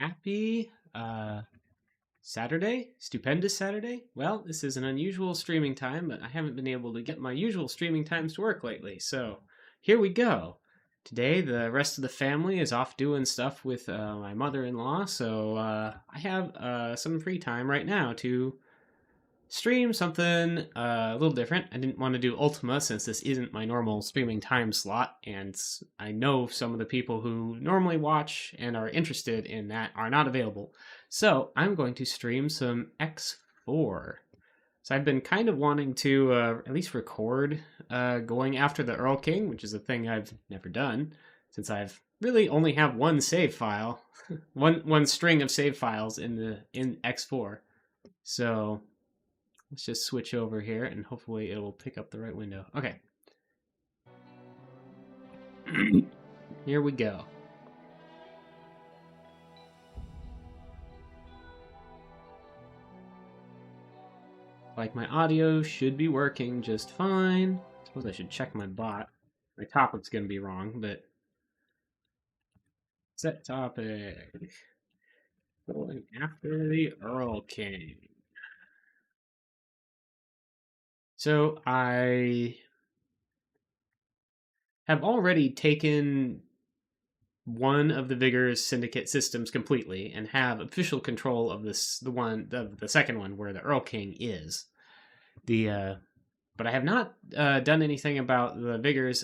Happy Saturday? Stupendous Saturday? Well, this is an unusual streaming time, but I haven't been able to get my usual streaming times to work lately, so here we go. Today, the rest of the family is off doing stuff with my mother-in-law, so I have some free time right now to stream something a little different. I didn't want to do Ultima since this isn't my normal streaming time slot, and I know some of the people who normally watch and are interested in that are not available. So I'm going to stream some X4. So I've been kind of wanting to at least record going after the Erlking, which is a thing I've never done since I've really only have one save file, one string of save files in X4. So let's just switch over here and hopefully it will pick up the right window. Okay. Here we go. Like my audio should be working just fine. I suppose I should check my bot. My topic's going to be wrong, but set topic. Going after the Erlking. So I have already taken one of the Vigor's syndicate systems completely and have official control of the second one where the Erlking is. But I have not done anything about the Vigor's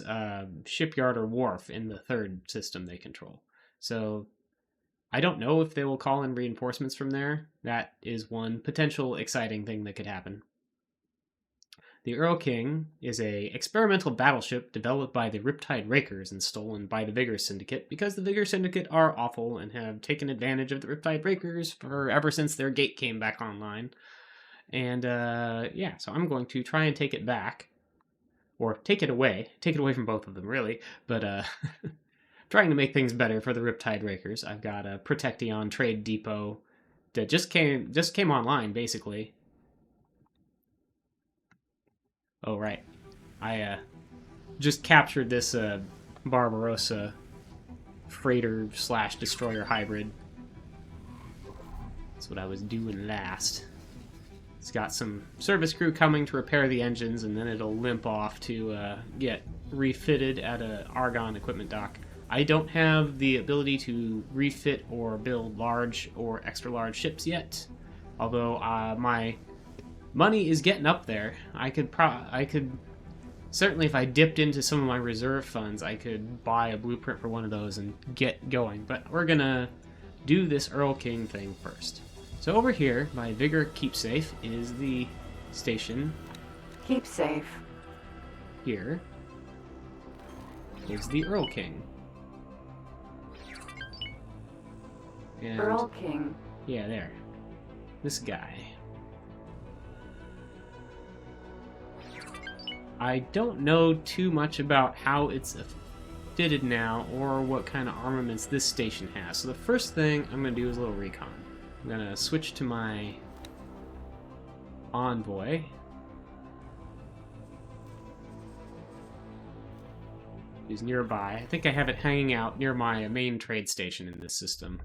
shipyard or wharf in the third system they control. So I don't know if they will call in reinforcements from there. That is one potential exciting thing that could happen. The Erlking is a experimental battleship developed by the Riptide Rakers and stolen by the Vigor Syndicate because the Vigor Syndicate are awful and have taken advantage of the Riptide Rakers ever since their gate came back online. And yeah, so I'm going to try and take it back, or take it away from both of them, really. But trying to make things better for the Riptide Rakers. I've got a Protecteon trade depot that just came online, basically. Oh, right. I just captured this Barbarossa freighter/destroyer hybrid. That's what I was doing last. It's got some service crew coming to repair the engines, and then it'll limp off to get refitted at a Argon equipment dock. I don't have the ability to refit or build large or extra large ships yet, although my money is getting up there. I could certainly, if I dipped into some of my reserve funds, I could buy a blueprint for one of those and get going. But we're gonna do this Erlking thing first. So over here, my Vigor Keepsafe is the station. Keepsafe. Here is the Erlking. And Erlking. yeah, there. This guy. I don't know too much about how it's fitted now or what kind of armaments this station has. So the first thing I'm going to do is a little recon. I'm going to switch to my Envoy. Who's nearby. I think I have it hanging out near my main trade station in this system.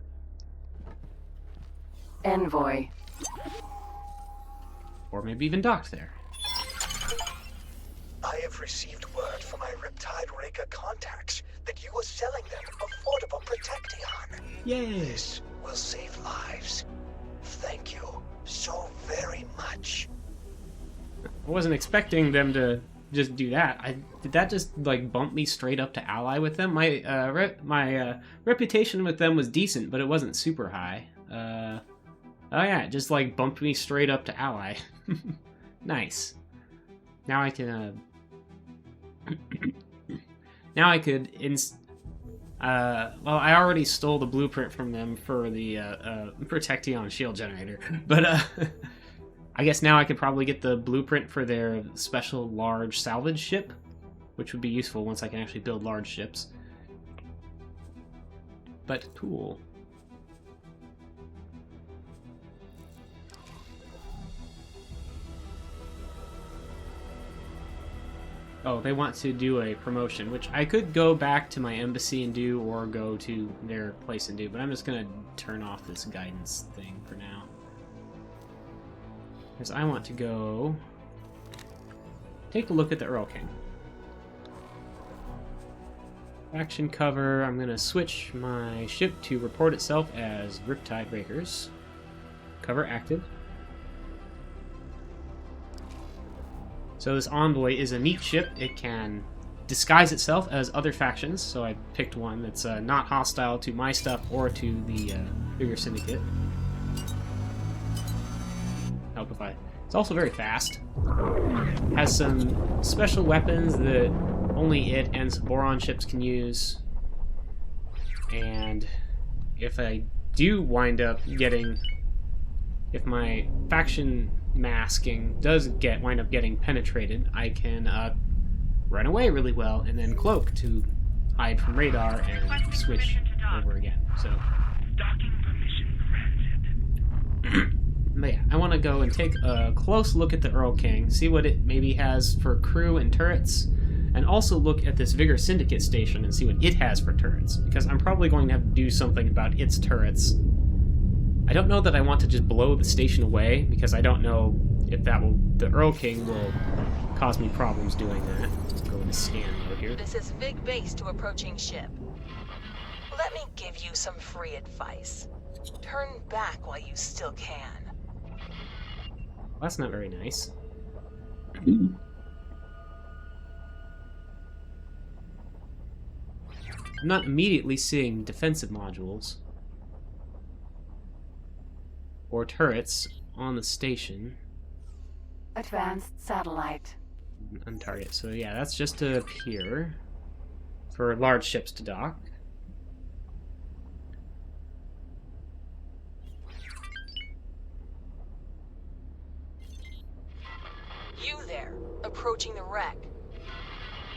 Envoy. Or maybe even docked there. I have received word from my Riptide Raker contacts that you are selling them affordable Protecteon. Yay! This will save lives. Thank you so very much. I wasn't expecting them to just do that. Did that just like bump me straight up to ally with them? My reputation with them was decent, but it wasn't super high. Oh yeah, it just like bumped me straight up to ally. Nice. Now I can now I could well, I already stole the blueprint from them for the Protecteon shield generator, but I guess now I could probably get the blueprint for their special large salvage ship, which would be useful once I can actually build large ships. But cool. Oh, they want to do a promotion, which I could go back to my embassy and do, or go to their place and do, but I'm just going to turn off this guidance thing for now. Because I want to go take a look at the Erlking. Action cover, I'm going to switch my ship to report itself as Riptide Breakers. Cover active. So this Envoy is a neat ship. It can disguise itself as other factions, so I picked one that's not hostile to my stuff or to the bigger syndicate. Help if I... It's also very fast. Has some special weapons that only it and some Boron ships can use. And if I do wind up getting... If my faction masking does wind up getting penetrated, I can run away really well and then cloak to hide from radar and switch over again. So, but yeah, I want to go and take a close look at the Erlking, see what it maybe has for crew and turrets, and also look at this Vigor Syndicate station and see what it has for turrets, because I'm probably going to have to do something about its turrets. I don't know that I want to just blow the station away, because I don't know if that will... The Erlking will cause me problems doing that. Let's go into scan mode here. This is Vig Base to approaching ship. Let me give you some free advice. Turn back while you still can. Well, that's not very nice. I'm not immediately seeing defensive modules or turrets on the station. Advanced satellite. Untarget. So yeah, that's just to appear for large ships to dock. You there, approaching the wreck.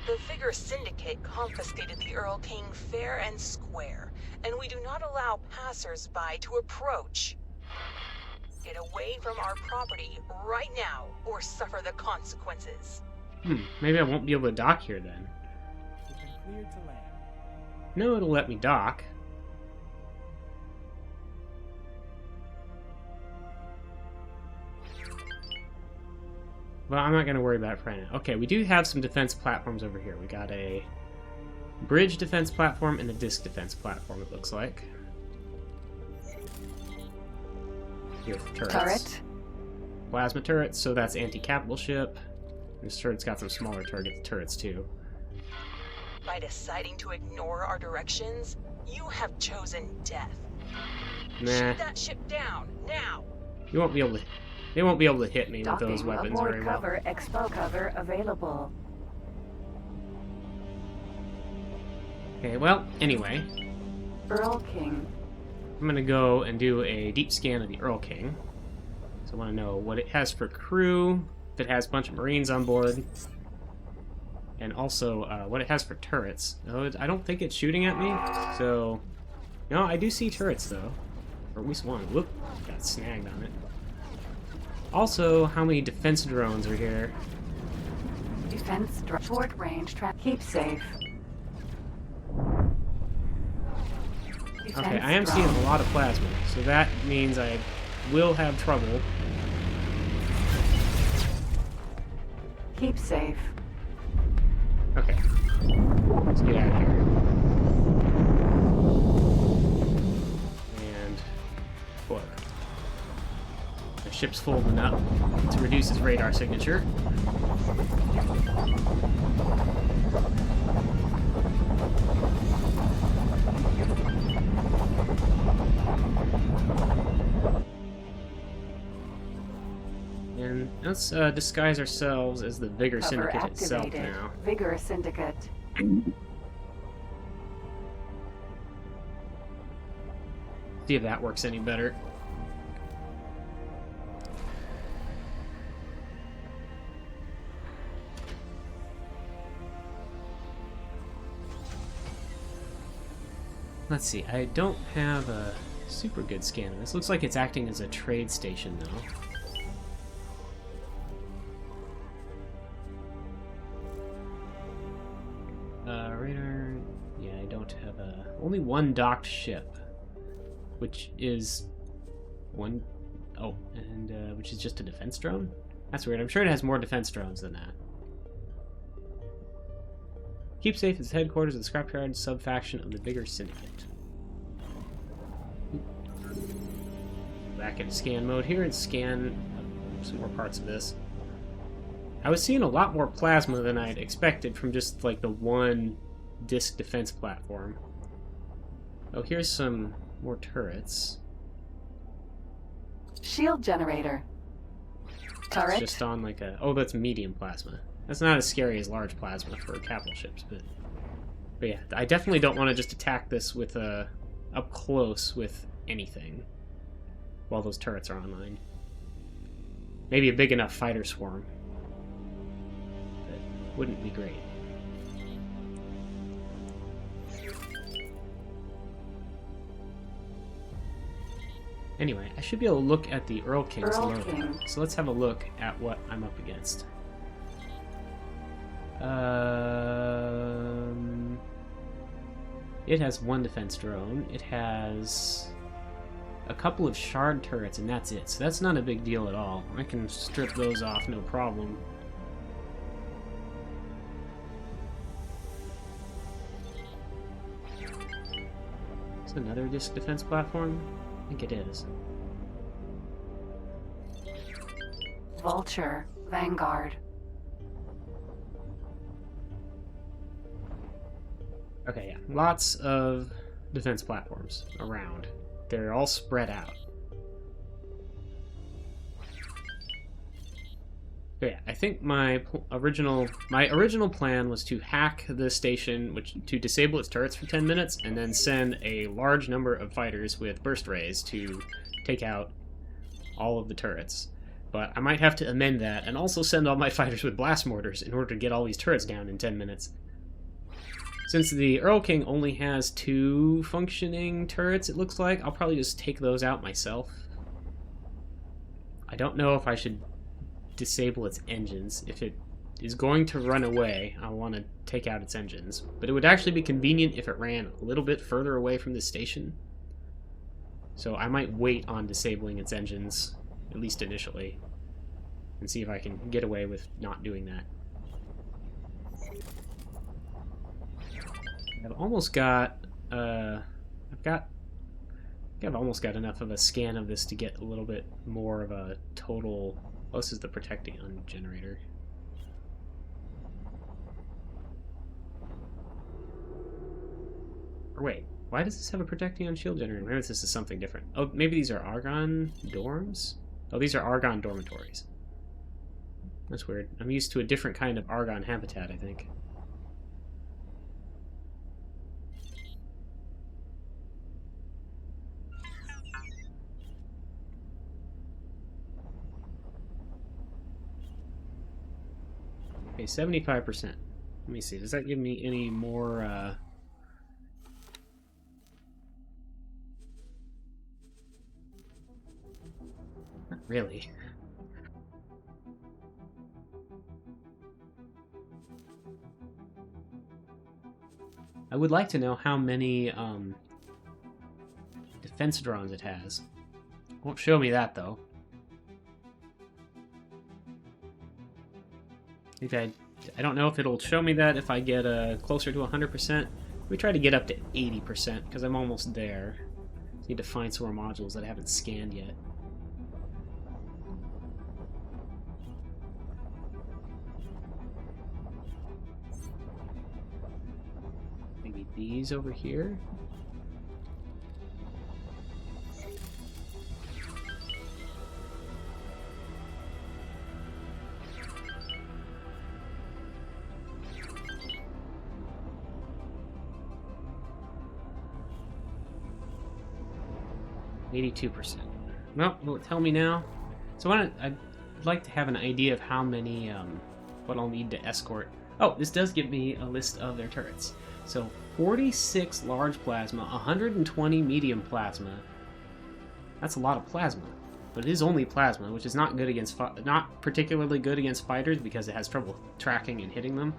The Vigor Syndicate confiscated the Erlking fair and square, and we do not allow passers-by to approach. Get away from our property right now, or suffer the consequences. Maybe I won't be able to dock here then. You've been cleared to land. No, it'll let me dock. Well, I'm not going to worry about it right now. Okay, we do have some defense platforms over here. We got a bridge defense platform and a disc defense platform, it looks like. Here for turrets. Turret. Plasma turrets, so that's anti-capital ship. This turret's got some smaller turrets too. By deciding to ignore our directions, you have chosen death. Nah, Shoot that ship down, now! you won't be able to. They won't be able to hit me with Docking those weapons aboard very well. cover. Expo cover available. Okay, well, anyway, Erlking. I'm gonna go and do a deep scan of the Erlking. So I want to know what it has for crew, if it has a bunch of Marines on board, and also what it has for turrets. No, I don't think it's shooting at me, so... No, I do see turrets, though. Or at least one. Whoop, got snagged on it. Also, how many defense drones are here? Defense short range track. Keepsafe. Okay, I am seeing a lot of plasma, so that means I will have trouble. Keepsafe. Okay, let's get out of here. And boy, the ship's folding up to reduce its radar signature. And let's disguise ourselves as the Vigor Cover Syndicate activated. itself now. Vigor Syndicate. See if that works any better. Let's see, I don't have a super good scan of this. Looks like it's acting as a trade station, though. only one docked ship, which is one... Oh, and which is just a defense drone? That's weird. I'm sure it has more defense drones than that. Keepsafe is the headquarters of the scrapyard sub-faction of the bigger syndicate. Back in scan mode here and scan some more parts of this. I was seeing a lot more plasma than I'd expected from just like the one disc defense platform. Oh, here's some more turrets. Shield generator. Turret. It's just on like a... Oh, that's medium plasma. That's not as scary as large plasma for capital ships, but yeah, I definitely don't want to just attack this with up close with anything while those turrets are online. Maybe a big enough fighter swarm. That wouldn't be great. Anyway, I should be able to look at the Erlking's logo. So let's have a look at what I'm up against. It has one defense drone. It has a couple of shard turrets, and that's it. So that's not a big deal at all. I can strip those off, no problem. Is it another disc defense platform? I think it is. Vulture. Vanguard. Okay, yeah. Lots of defense platforms around. They're all spread out. But yeah, I think my original plan was to hack the station, to disable its turrets for 10 minutes, and then send a large number of fighters with burst rays to take out all of the turrets. But I might have to amend that, and also send all my fighters with blast mortars in order to get all these turrets down in 10 minutes. Since the Erlking only has 2 functioning turrets, it looks like, I'll probably just take those out myself. I don't know if I should disable its engines. If it is going to run away, I want to take out its engines. But it would actually be convenient if it ran a little bit further away from the station. So I might wait on disabling its engines, at least initially, and see if I can get away with not doing that. I've almost got, I've almost got enough of a scan of this to get a little bit more of a total. Oh, this is the protecting generator. Or wait, why does this have a protecting on shield generator? Maybe this is something different. Oh, maybe these are Argon dorms? Oh, these are Argon dormitories. That's weird. I'm used to a different kind of Argon habitat, I think. Okay, 75%. Let me see. Does that give me any more, Not really. I would like to know how many, defense drones it has. Won't show me that, though. I don't know if it'll show me that if I get closer to 100%. We try to get up to 80% because I'm almost there. Need to find some more modules that I haven't scanned yet. Maybe these over here. %. Well, will it tell me now? So I'd like to have an idea of how many, what I'll need to escort. Oh, this does give me a list of their turrets. So 46 large plasma, 120 medium plasma. That's a lot of plasma, but it is only plasma, which is not good against, not particularly good against fighters because it has trouble tracking and hitting them.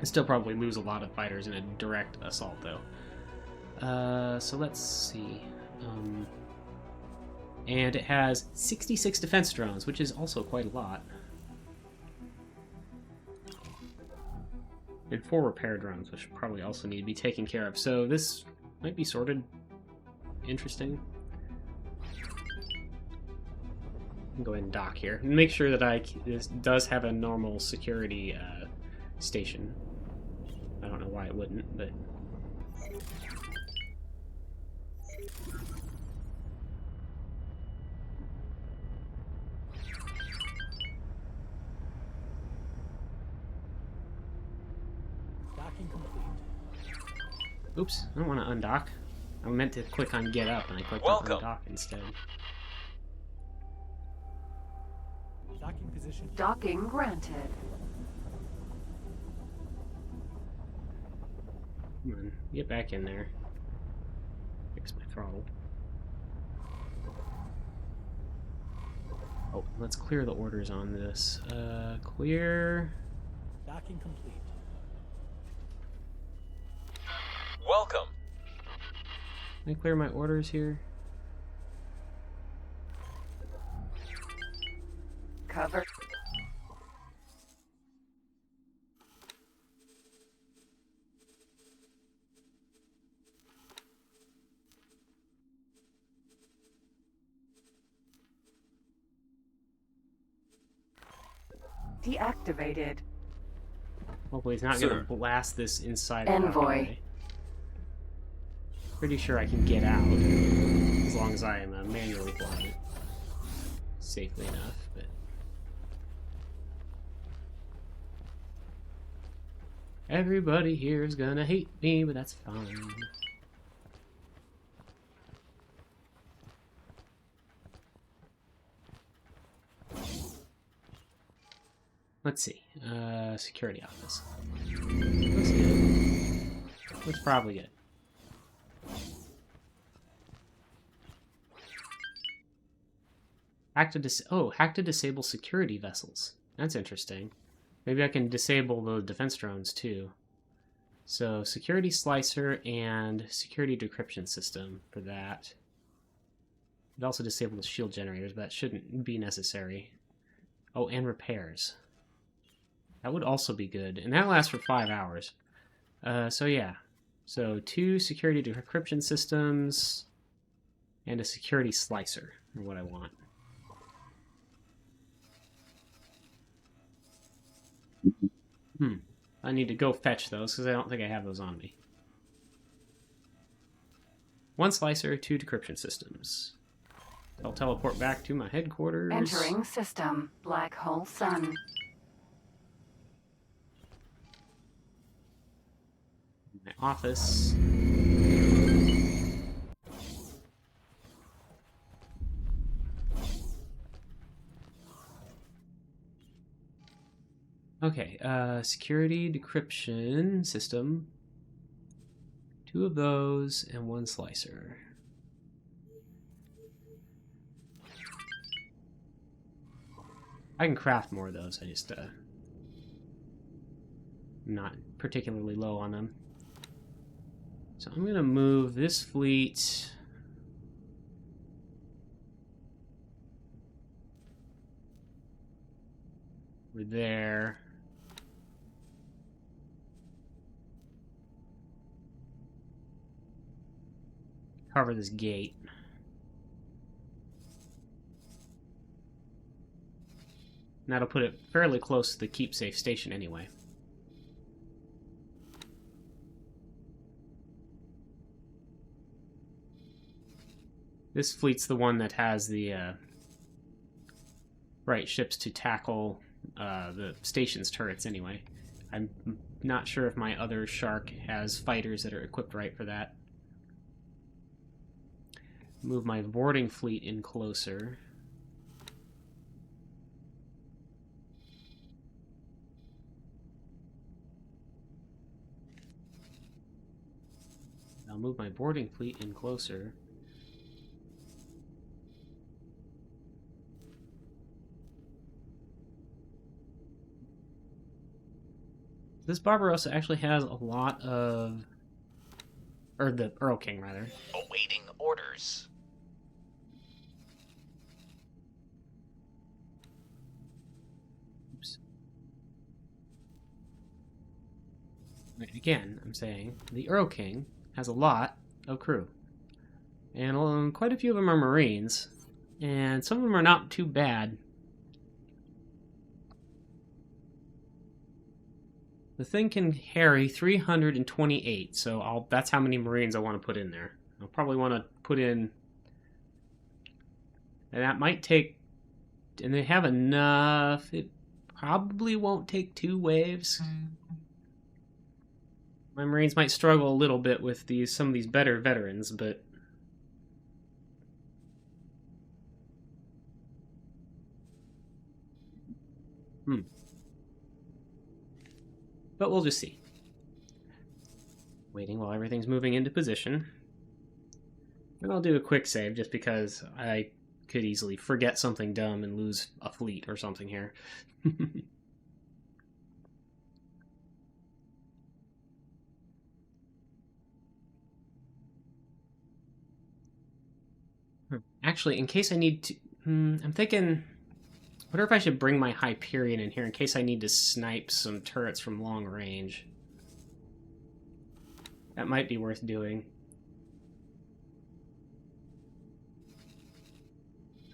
I still probably lose a lot of fighters in a direct assault, though. So let's see. And it has 66 defense drones, which is also quite a lot. And 4 repair drones, which probably also need to be taken care of. So this might be sorted interesting. Go ahead and dock here. Make sure that this does have a normal security station. I don't know why it wouldn't, but... Docking complete. Oops, I don't want to undock. I meant to click on get up, and I clicked on undock instead. Docking position. Docking granted. Come on, get back in there. Fix my throttle. Oh, let's clear the orders on this. Clear. Docking complete. Welcome. Can I clear my orders here? Cover. Deactivated. Hopefully he's not Sir. going to blast this inside Envoy. of Pretty sure I can get out, as long as I am manually flying it safely enough, but... Everybody here is gonna hate me, but that's fine. Let's see. Security office. Looks good. Looks probably good. Hack to disable security vessels. That's interesting. Maybe I can disable the defense drones too. So security slicer and security decryption system for that. It also disable the shield generators, but that shouldn't be necessary. Oh, and repairs. That would also be good, and that lasts for 5 hours. So yeah. So 2 security decryption systems and a security slicer are what I want. I need to go fetch those because I don't think I have those on me. 1 slicer, 2 decryption systems. I'll teleport back to my headquarters. Entering system. Black hole sun. My office. Okay, security decryption system. 2 of those and 1 slicer. I can craft more of those, I just I'm not particularly low on them. So I'm gonna move this fleet over there. Cover this gate. And that'll put it fairly close to the Keepsafe station anyway. This fleet's the one that has the right ships to tackle the station's turrets anyway. I'm not sure if my other Shark has fighters that are equipped right for that. Move my boarding fleet in closer. I'll move my boarding fleet in closer. This Barbarossa actually has a lot of Or the Erlking, rather. Awaiting orders. Oops. Again, I'm saying the Erlking has a lot of crew. And quite a few of them are Marines. And some of them are not too bad. The thing can carry 328, so that's how many Marines I want to put in there. I'll probably want to put in... And that might take... And they have enough... It probably won't take 2 waves. My Marines might struggle a little bit with some of these better veterans, but... But we'll just see. Waiting while everything's moving into position. And I'll do a quick save just because I could easily forget something dumb and lose a fleet or something here. Actually, in case I need to... I'm thinking... I wonder if I should bring my Hyperion in here in case I need to snipe some turrets from long range. That might be worth doing.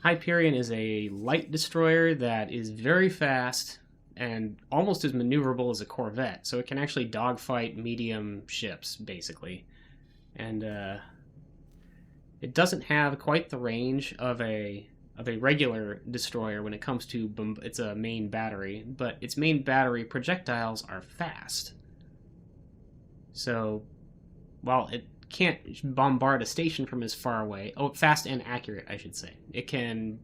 Hyperion is a light destroyer that is very fast and almost as maneuverable as a Corvette, so it can actually dogfight medium ships, basically. And it doesn't have quite the range of a regular destroyer when it comes to its a main battery, but its main battery projectiles are fast. So, while it can't bombard a station from as far away, fast and accurate, I should say, it can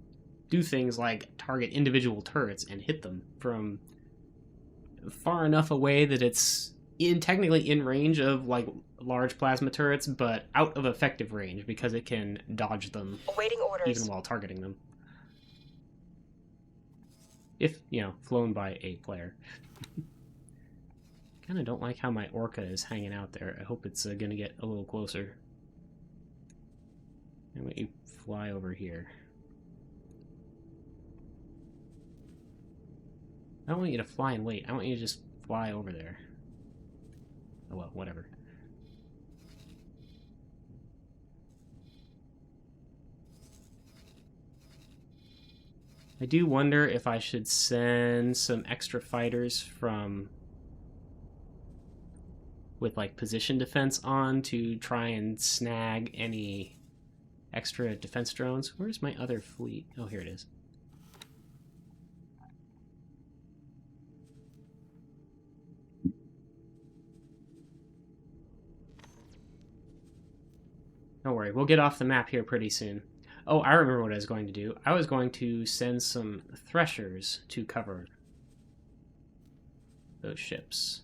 do things like target individual turrets and hit them from far enough away that it's technically in range of like large plasma turrets, but out of effective range because it can dodge them Awaiting orders. even while targeting them. If, flown by a player. Kind of don't like how my Orca is hanging out there. I hope it's going to get a little closer. I'm going to fly over here. I don't want you to fly and wait. I want you to just fly over there. Oh well, whatever. I do wonder if I should send some extra fighters with like position defense on to try and snag any extra defense drones. Where's my other fleet? Oh, here it is. Don't worry, we'll get off the map here pretty soon. Oh, I remember what I was going to do. I was going to send some threshers to cover those ships.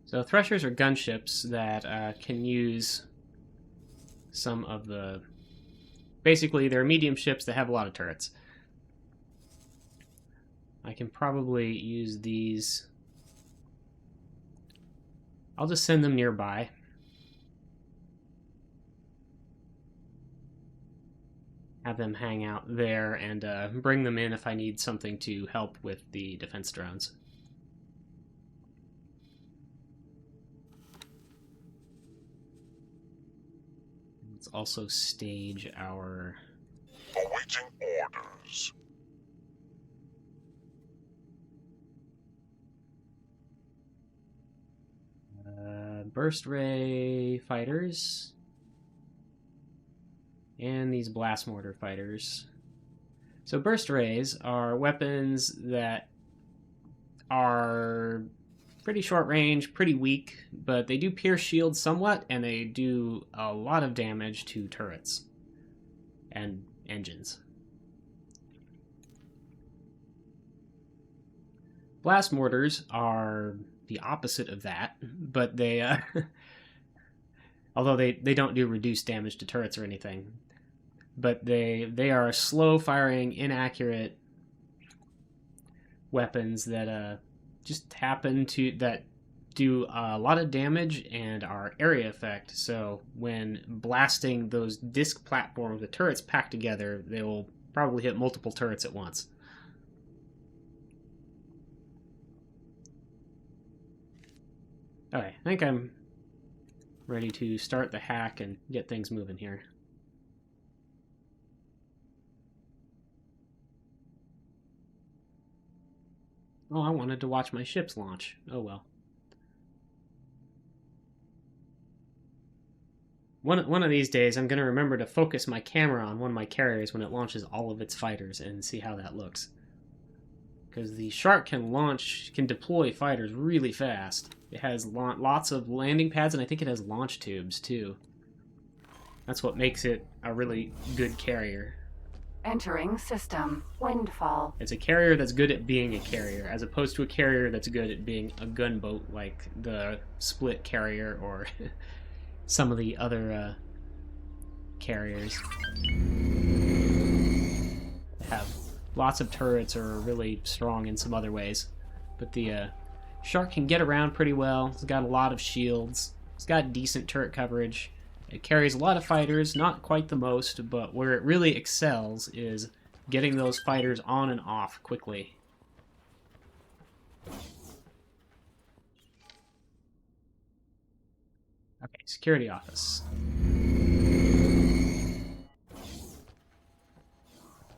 So threshers are gunships that can use some of the... Basically, they're medium ships that have a lot of turrets. I can probably use these... I'll just send them nearby. Have them hang out there and bring them in if I need something to help with the defense drones. Let's also stage our... Awaiting orders. Burst ray fighters. And these blast mortar fighters. So burst rays are weapons that are pretty short range, pretty weak, but they do pierce shields somewhat, and they do a lot of damage to turrets and engines. Blast mortars are the opposite of that, but they, although they don't do reduced damage to turrets or anything, but they are slow-firing, inaccurate weapons that just happen to do a lot of damage and are area effect. So when blasting those disc platforms, the turrets packed together, they will probably hit multiple turrets at once. Okay, I think I'm ready to start the hack and get things moving here. Oh, I wanted to watch my ships launch. Oh well. One of these days, I'm going to remember to focus my camera on one of my carriers when it launches all of its fighters and see how that looks. Because the Shark can deploy fighters really fast. It has lots of landing pads, and I think it has launch tubes, too. That's what makes it a really good carrier. Entering system. Windfall. It's a carrier that's good at being a carrier, as opposed to a carrier that's good at being a gunboat, like the Split carrier or some of the other carriers. They have lots of turrets or are really strong in some other ways. But the Shark can get around pretty well. It's got a lot of shields. It's got decent turret coverage. It carries a lot of fighters, not quite the most, but where it really excels is getting those fighters on and off quickly. Okay, security office.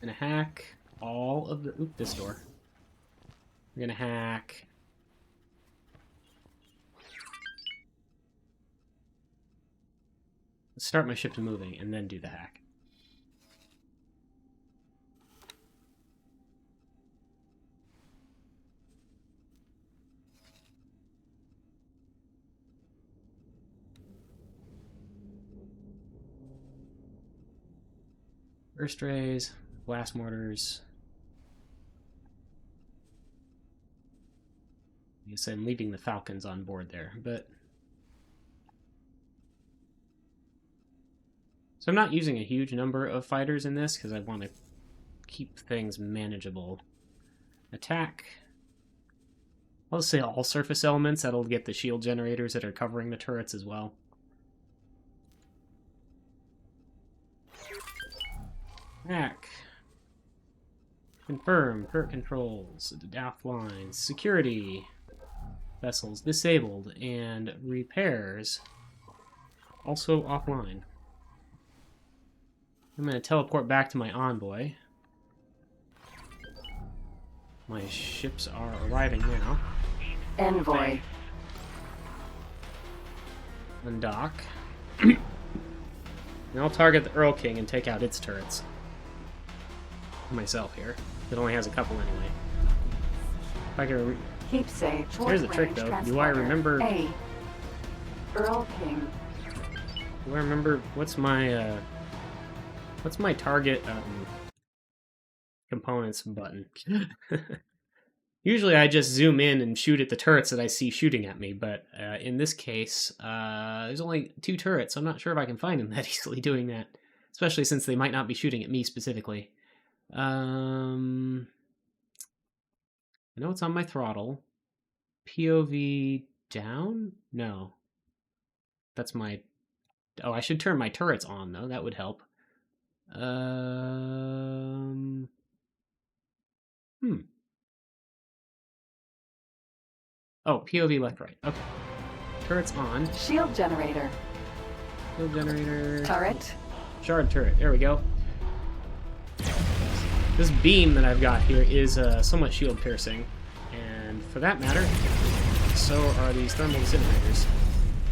Gonna hack all of the... Oop, this door. We're gonna hack... Let's start my ships moving and then do the hack. Burst rays, blast mortars. I guess I'm leaving the Falcons on board there, but... So I'm not using a huge number of fighters in this because I want to keep things manageable. Attack. I'll just say all surface elements. That'll get the shield generators that are covering the turrets as well. Hack. Confirm. Turret controls. Offline. Security. Vessels disabled. And repairs. Also offline. I'm going to teleport back to my envoy. My ships are arriving now. Envoy. Undock. And I'll target the Erlking and take out its turrets. Myself here. It only has a couple anyway. If I can... Keepsafe. Here's the trick, though. Do I remember... A. Erlking. Do I remember... What's my target components button? Usually I just zoom in and shoot at the turrets that I see shooting at me, but in this case, there's only 2 turrets, so I'm not sure if I can find them that easily doing that, especially since they might not be shooting at me specifically. I know it's on my throttle. POV down? No. That's my... Oh, I should turn my turrets on, though. That would help. Oh, POV left, right. Okay. Turret's on. Shield generator. Shield generator. Turret. Shard turret. There we go. This beam that I've got here is somewhat shield piercing. And for that matter, so are these thermal disintegrators,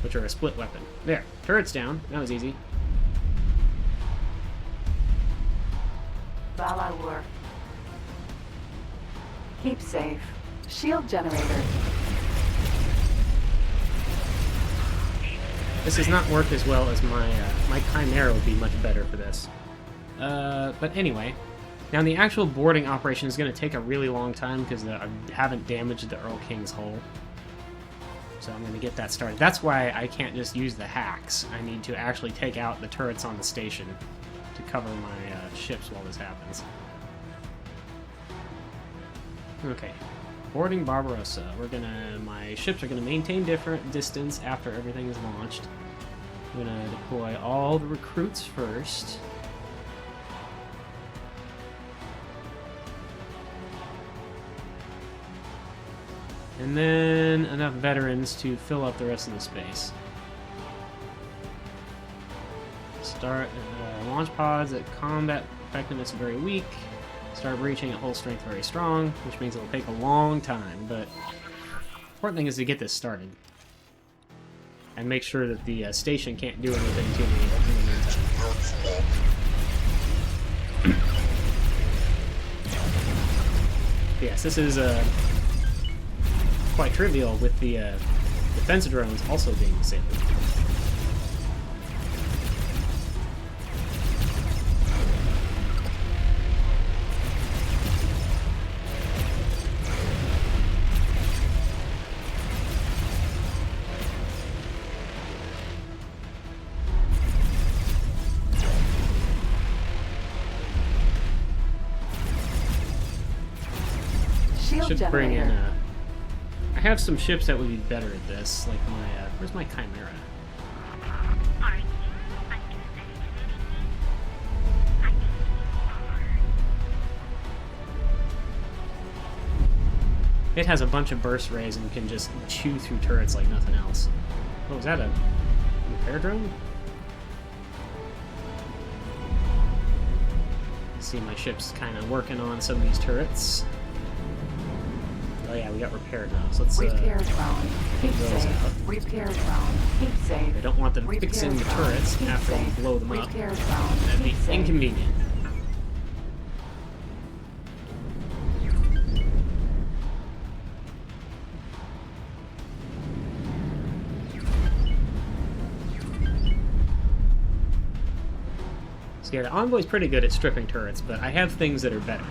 which are a split weapon. There. Turret's down. That was easy. Valor. Keepsafe. Shield generator. This does not work as well as my Chimera would be much better for this. But anyway, Now, the actual boarding operation is going to take a really long time because I haven't damaged the Erlking's hull. So I'm going to get that started. That's why I can't just use the hacks. I need to actually take out the turrets on the station to cover my ships while this happens. Okay. Boarding Barbarossa. My ships are gonna maintain different distance after everything is launched. I'm gonna deploy all the recruits first. And then enough veterans to fill up the rest of the space. Start launch pods at combat effectiveness very weak. Start breaching at hull strength very strong, which means it'll take a long time, but the important thing is to get this started. And make sure that the station can't do anything to me in the meantime. Yes, this is quite trivial with the defense drones also being disabled. Shield Should bring in generator. I have some ships that would be better at this, like my where's my Chimera? It has a bunch of burst rays and can just chew through turrets like nothing else. Oh, is that a repair drone? See my ship's kind of working on some of these turrets. Oh yeah, we got repair drones. Let's Repair drone. get those out. Keepsafe. Repair drone. Keepsafe. I don't want them Repair fixing the drone. turrets after we Keepsafe. blow them up. Repair drone. That'd be Keepsafe. inconvenient. So yeah, the Envoy's pretty good at stripping turrets, but I have things that are better.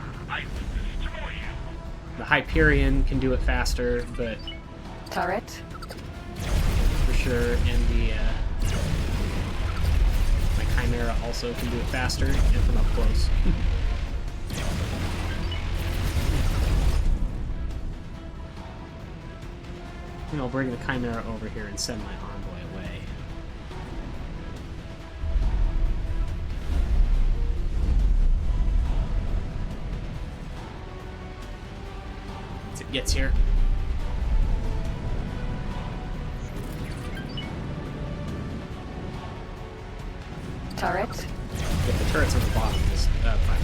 The Hyperion can do it faster, but Turret. for sure, and the my Chimera also can do it faster and from up close. And I'll bring the Chimera over here and send my Envoy away. Once it gets here. Turret. Get the turrets on the bottom of this platform.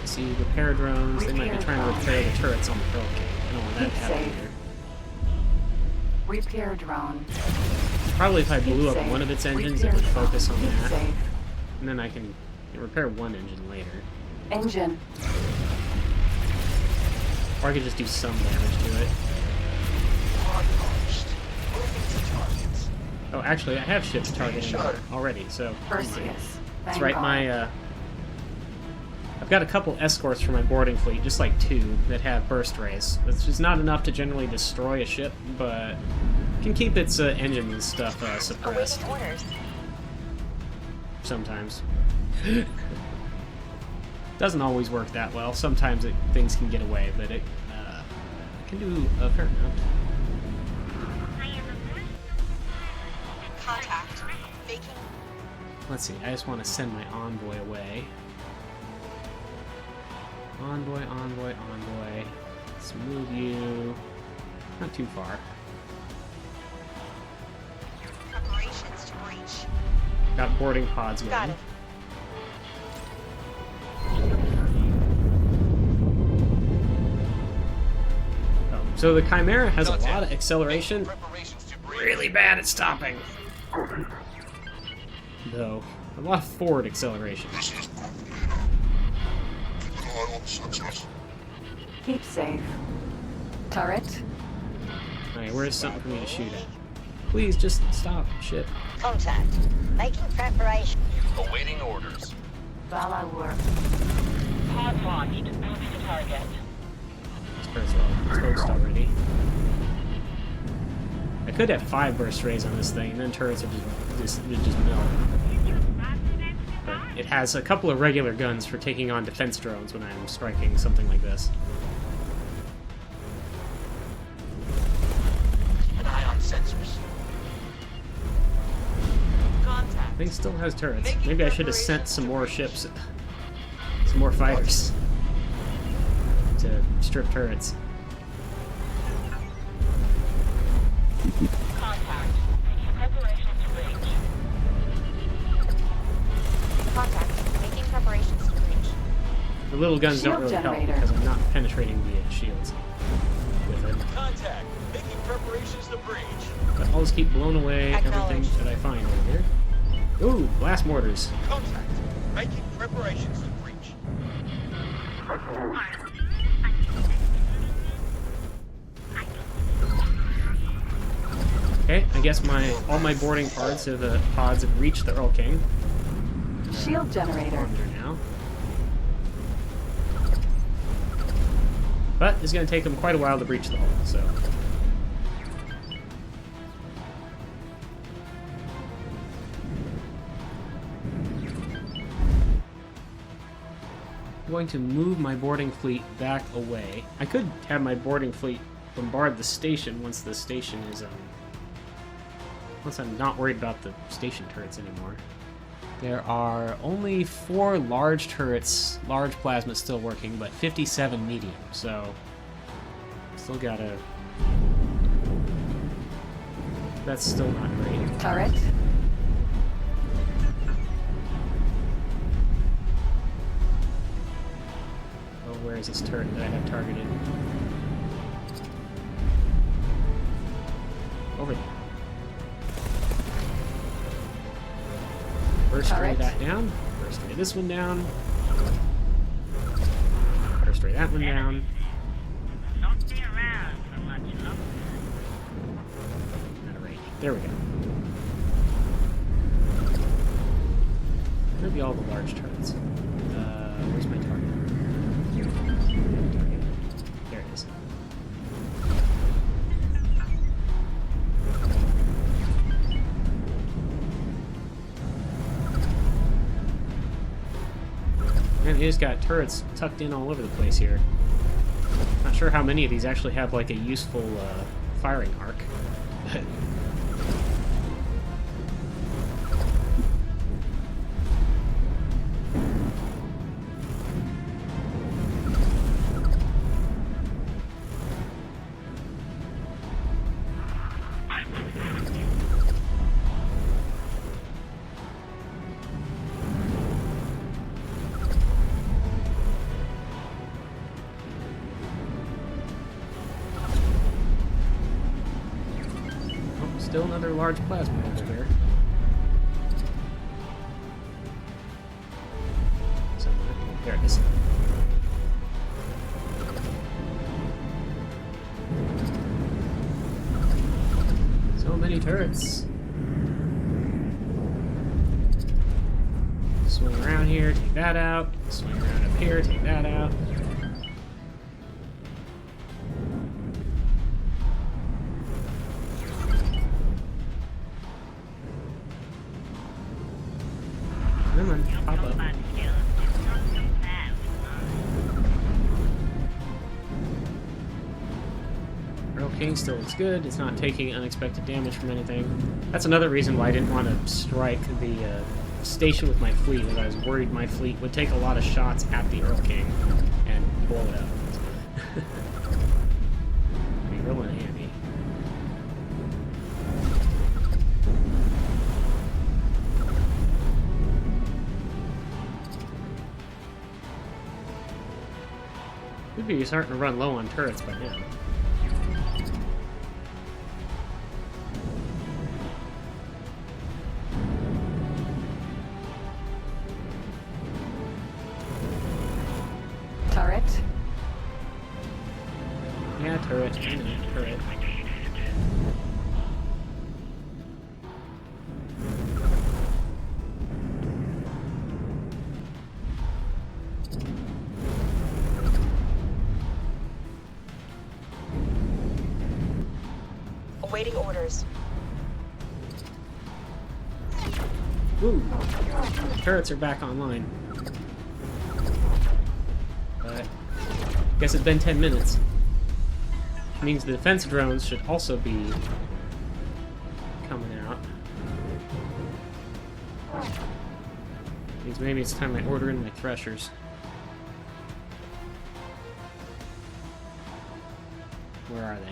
See, repair drones, they might be trying to repair the turrets on the Erlking. I don't want that to happen Keepsafe. either. Repair drone. Probably if I blew up Keepsafe. one of its engines, it Repair would drone. focus on that. Keepsafe. And then I can repair one engine later. Engine. Or I could just do some damage to it. Hard post. Moving to targets. Oh, actually, I have ships targeting Sure. already, so... never mind. Perseus. That's Thank right, God. my, I've got a couple escorts for my boarding fleet, just like 2, that have burst rays. It's just not enough to generally destroy a ship, but can keep its engine and stuff suppressed Awaiting orders. sometimes. Doesn't always work that well. Sometimes things can get away, but it can do a fair amount. Contact. Making Let's see, I just want to send my envoy away. Envoy, envoy, envoy. Let's move you not too far. preparations to breach. Got boarding pods Got going. it. Oh, so the Chimera has a Gotcha. lot of acceleration. Preparations to breach. Really bad at stopping. Though, a lot of forward acceleration. This is Keep an eye on sensors. Keepsafe. Turret. Alright, where's something for me to shoot at? Please, just stop. Shit. Contact. Making preparation. Awaiting orders. Vala work. Pod launched. Move to target. These turrets are all toast already. I could have 5 burst rays on this thing, and then turrets would just melt. But it has a couple of regular guns for taking on defense drones when I'm striking something like this. Keep an eye on sensors. Contact. Thing still has turrets. Maybe I should have sent some more ships, some more fighters to strip turrets. Contact. Preparations to breach. Contact. Making preparations to breach. The little guns don't Shield really help generator. because I'm not penetrating the shields with it. Contact. Making preparations to breach. But I'll just keep blowing away everything Acknowledged. that I find over here. Ooh, blast mortars. Contact. Making preparations to breach. Okay, I guess all my boarding pods have reached the Erlking. Shield generator. On there now. But it's going to take them quite a while to breach the hull, so. I'm going to move my boarding fleet back away. I could have my boarding fleet bombard the station once the station is, once I'm not worried about the station turrets anymore. There are only 4 large turrets, large plasmas still working, but 57 medium, so still gotta... That's still not great. Turret. Oh, where is this turret that I have targeted? Over there. Burst ray Turret. that down. Burst ray this one down. Burst ray that one down. Alright, there we go. Maybe all the large turrets. Where's my target? There it is. Man, they just got turrets tucked in all over the place here. Not sure how many of these actually have like a useful firing arc. Still another large plasma over there. Somewhere. There it is. So many turrets. Swing around here, take that out. Swing around up here, take that out. Come on, pop up. Erlking still looks good. It's not taking unexpected damage from anything. That's another reason why I didn't want to strike the station with my fleet, was I was worried my fleet would take a lot of shots at the Erlking and blow it up. Be real handy. Could be starting to run low on turrets by now. Turret. Yeah, turret. I know, turret. Awaiting orders. Ooh, turrets are back online. But guess it's been 10 minutes. Which means the defense drones should also be coming out. Means maybe it's time I order in my threshers. Where are they?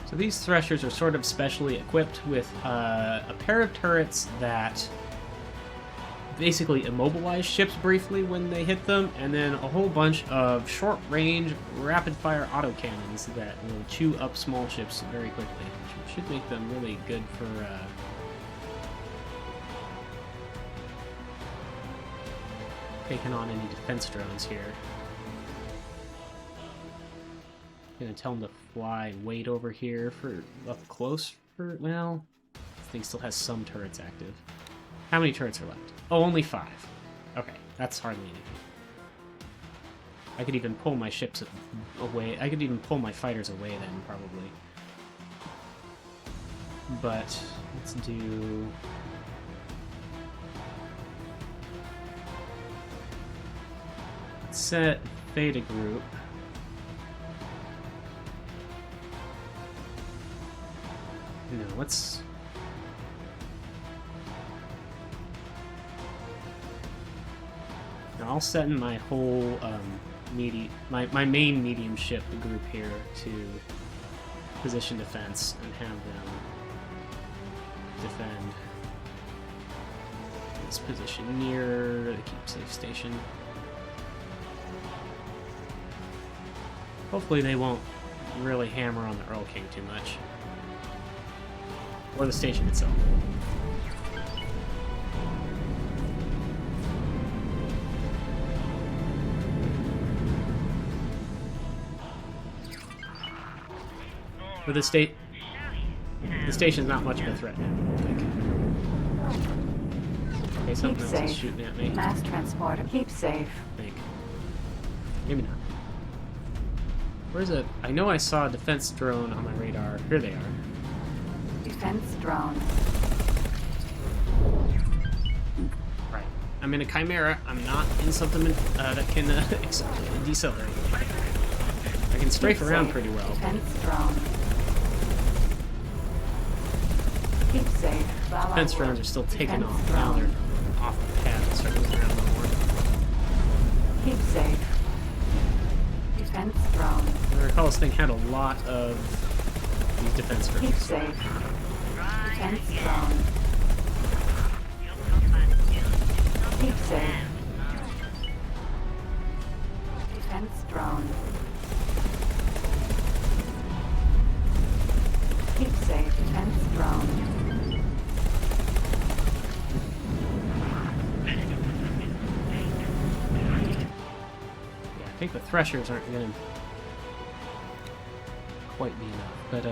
So these threshers are sort of specially equipped with a pair of turrets that basically immobilize ships briefly when they hit them, and then a whole bunch of short-range, rapid-fire autocannons that will chew up small ships very quickly, which should make them really good for taking on any defense drones here. Gonna tell them to fly and wait over here for up close for, well, this thing still has some turrets active. How many turrets are left? Oh, only 5. Okay, that's hardly anything. I could even pull my ships away. I could even pull my fighters away then, probably. But let's do... Let's set Theta Group. No, let's... Now I'll set in my whole my main medium ship group here to position defense and have them defend this position near the Keepsafe station. Hopefully they won't really hammer on the Erlking too much. Or the station itself. But the station's not much of a threat now, I think. Okay, something else is shooting at me. Mass transporter. Keepsafe. I think. Maybe not. Where's a... I know I saw a defense drone on my radar. Here they are. Defense drone. Right. I'm in a Chimera. I'm not in something that can decelerate. I can strafe around pretty well. Defense drone. Keepsafe. Defense drones are still taking off. Now they're off the path and start moving around a little more. Keepsafe. Defense drone. I recall this thing had a lot of these defense drones. Keepsafe. Defense drone. Keepsafe. Defense drone. Keepsafe. Defense drone. I think the threshers aren't going to quite be enough, but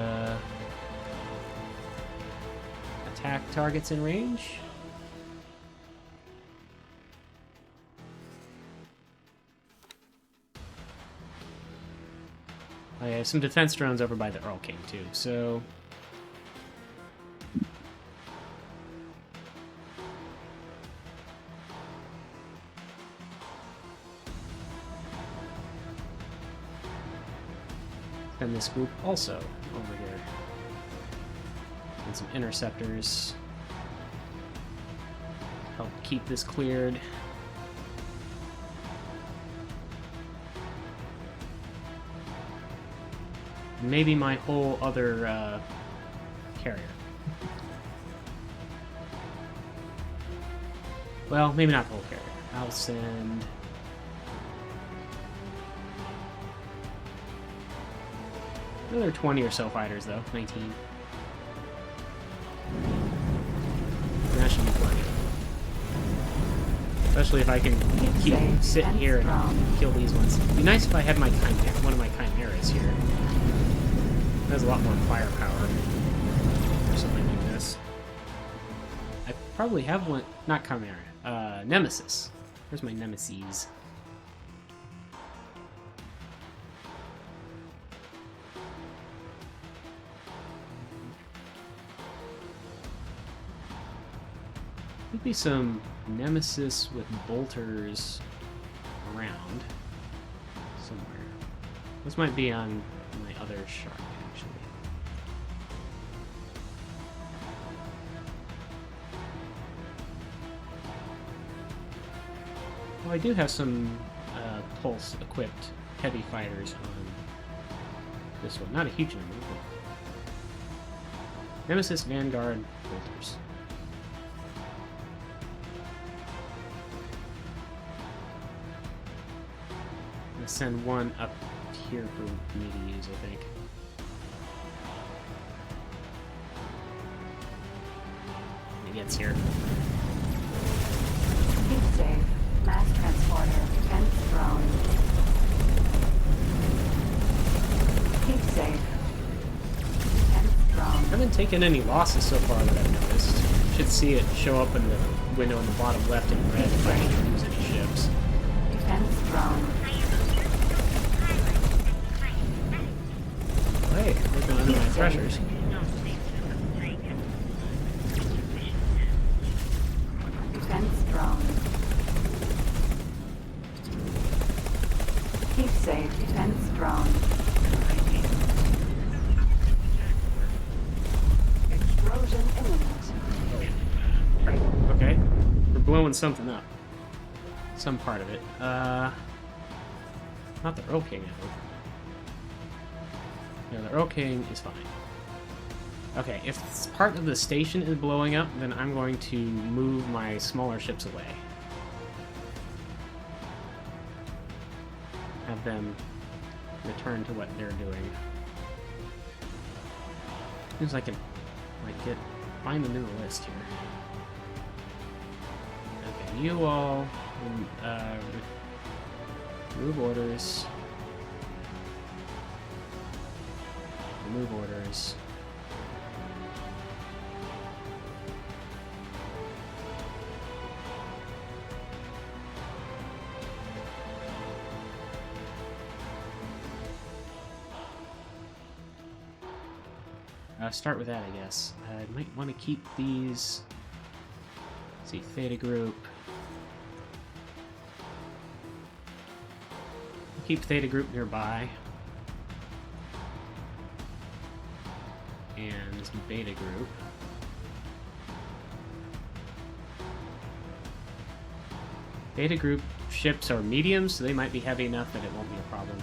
attack targets in range. I have some defense drones over by the Erlking too, so and this group also over here. And some interceptors. Help keep this cleared. Maybe my whole other carrier. Well, maybe not the whole carrier. I'll send... Another 20 or so fighters, though. 19. That should be plenty. Especially if I can keep sitting here and kill these ones. It'd be nice if I had my one of my Chimeras here. It has a lot more firepower or something like this. probably have one. Not Chimera. Nemesis. Where's my Nemesis? Could be some Nemesis with bolters around somewhere. This might be on my other shark, actually. Well, I do have some pulse-equipped heavy fighters on this one. Not a huge number, but... Nemesis, Vanguard, bolters. I'm gonna send one up here for me to use, I think. When he gets here. Keepsafe. Mass transporter. Defense drone. Keepsafe. Defense drone. I haven't taken any losses so far that I've noticed. Should see it show up in the window in the bottom left in red if I actually use any ships. Defense drone. Hey, they're going under my threshers. Defense drone. Keepsafe. Defense drone. Explosion imminent. Okay, we're blowing something up. Some part of it. Not the Erlking, I hope. No, the Erlking is fine. Okay, if part of the station is blowing up, then I'm going to move my smaller ships away. Have them return to what they're doing. Seems like I might find them in the list here. Okay, you all remove orders. Remove orders. Start with that, I guess. I might want to keep these. Let's see, Theta Group. Keep Theta Group nearby. And Beta Group. Beta Group ships are mediums, so they might be heavy enough that it won't be a problem.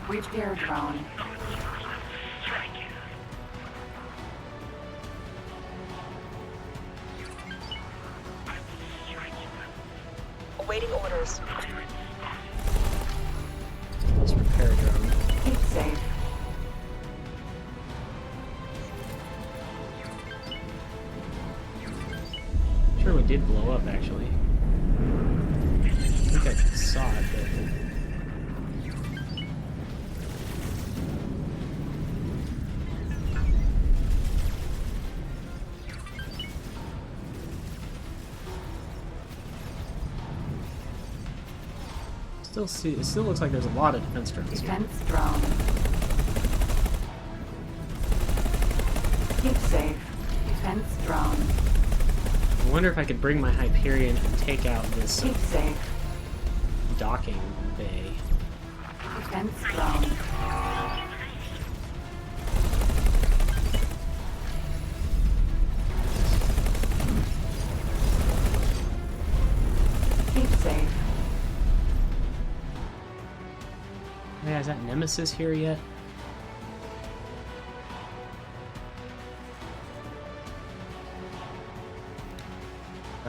Repair drone. Awaiting orders. Let's repair drone. Keepsafe. Sure, it did blow up actually. I think I saw it, but. It still looks like there's a lot of defense drones here. Defense drone. Keepsafe. Defense drone. I wonder if I could bring my Hyperion and take out this Keepsafe. docking bay. Defense drone. Keepsafe. Yeah, is that Nemesis here yet?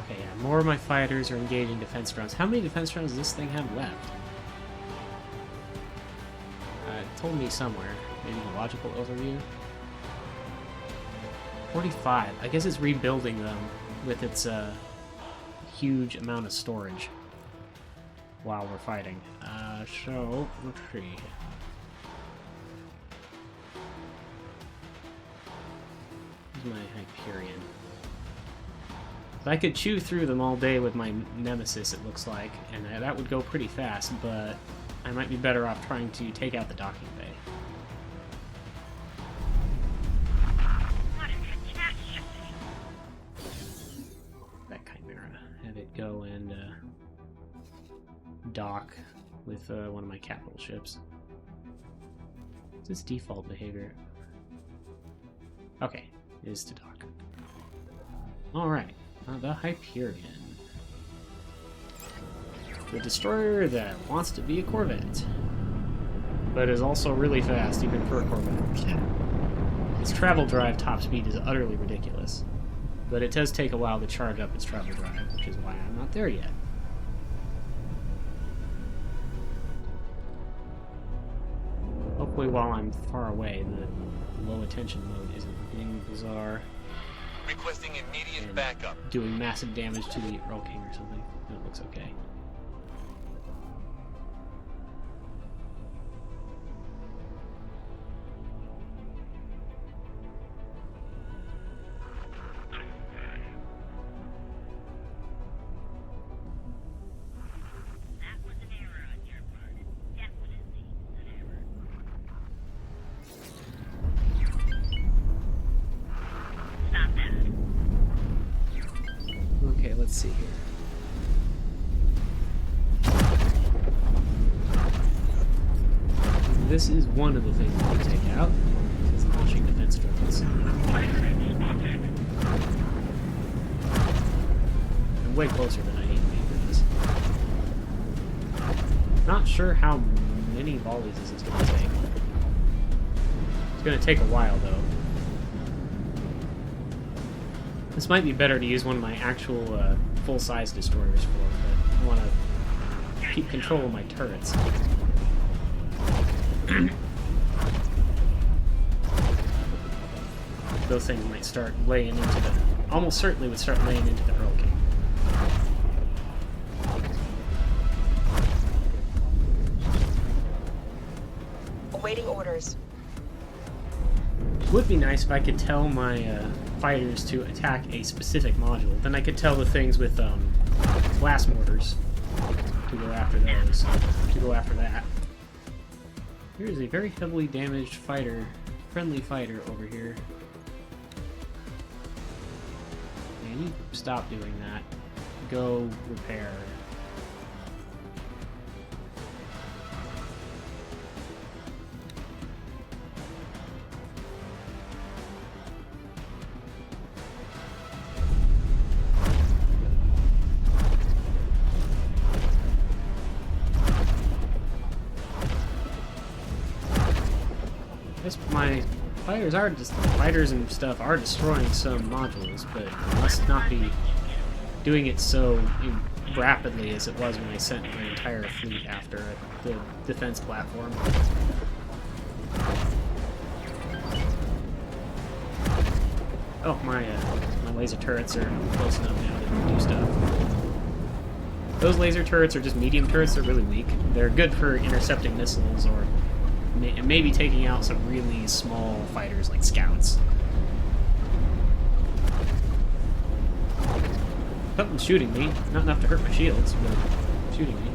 Okay, yeah, more of my fighters are engaging defense drones. How many defense drones does this thing have left? It told me somewhere. Maybe the logical overview. 45. I guess it's rebuilding them with its huge amount of storage while we're fighting. So, let's see. Here's my Hyperion. I could chew through them all day with my Nemesis, it looks like, and that would go pretty fast, but I might be better off trying to take out the docking bay. That Chimera. Have it go and dock with one of my capital ships. What's its default behavior? Okay, it is to dock. Alright. The Hyperion. The destroyer that wants to be a Corvette, but is also really fast, even for a Corvette. Its travel drive top speed is utterly ridiculous, but it does take a while to charge up its travel drive, which is why I'm not there yet. Hopefully while I'm far away, the low attention mode isn't being bizarre. Requesting immediate backup. Doing massive damage to the Erlking or something. That looks okay. Okay, let's see here. This is one of the things we can take out. It's launching defense drones. I'm way closer than I need to be for this. Not sure how many volleys this is going to take. It's going to take a while, though. This might be better to use one of my actual full-size destroyers for, but I want to keep control of my turrets. Those things might start laying into the... almost certainly would start laying into the Erlking. Awaiting orders. It would be nice if I could tell my fighters to attack a specific module. Then I could tell the things with blast mortars to go after those, to go after that. Here is a very heavily damaged fighter, friendly fighter over here. Man, you stop doing that. Go repair. My fighters and stuff are destroying some modules, but it must not be doing it so rapidly as it was when I sent my entire fleet after the defense platform. Oh, my laser turrets are close enough now to do stuff. Those laser turrets are just medium turrets. They're really weak. They're good for intercepting missiles or maybe taking out some really small fighters like scouts. Something's shooting me. Not enough to hurt my shields, but shooting me.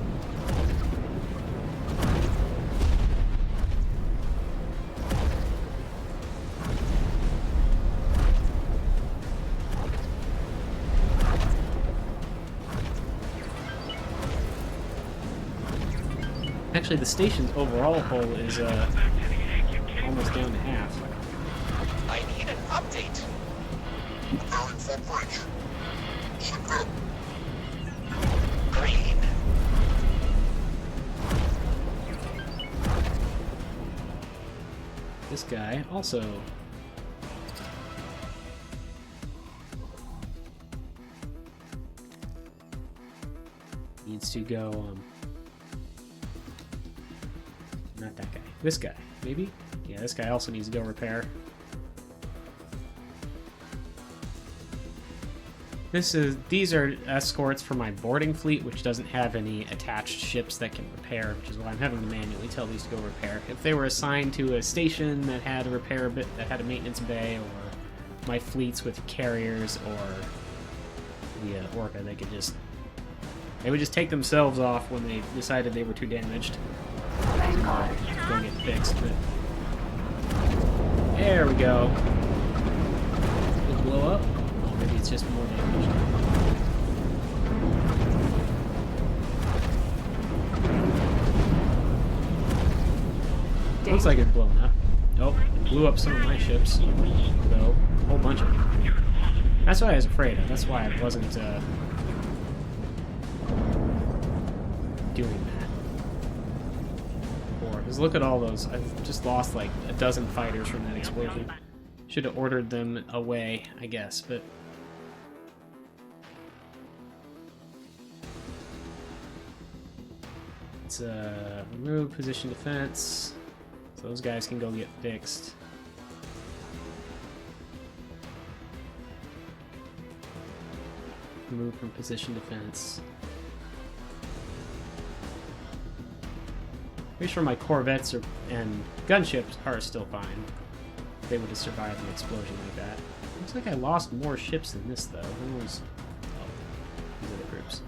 Actually, the station's overall hull is almost down to half. I need an update. Preparing for bridge. Superb. Green. This guy also. needs to go, not that guy. This guy, maybe? Yeah, this guy also needs to go repair. These are escorts for my boarding fleet, which doesn't have any attached ships that can repair, which is why I'm having to manually tell these to go repair. If they were assigned to a station that had a repair bit, that had a maintenance bay, or my fleets with carriers, or the Orca, they would just take themselves off when they decided they were too damaged. Go get fixed. But there we go. Did it blow up? Oh, maybe it's just more damage. Looks like it's blown up. Nope, it blew up some of my ships, though. A whole bunch of them. That's what I was afraid of. That's why I wasn't doing that. Because look at all those. I've just lost like a dozen fighters from that explosion. Should have ordered them away, I guess, but... Let's remove position defense. So those guys can go get fixed. Move from position defense. Pretty sure my corvettes and gunships are still fine. They would have survived an explosion like that. Looks like I lost more ships than this, though. Who was... Oh, these other groups.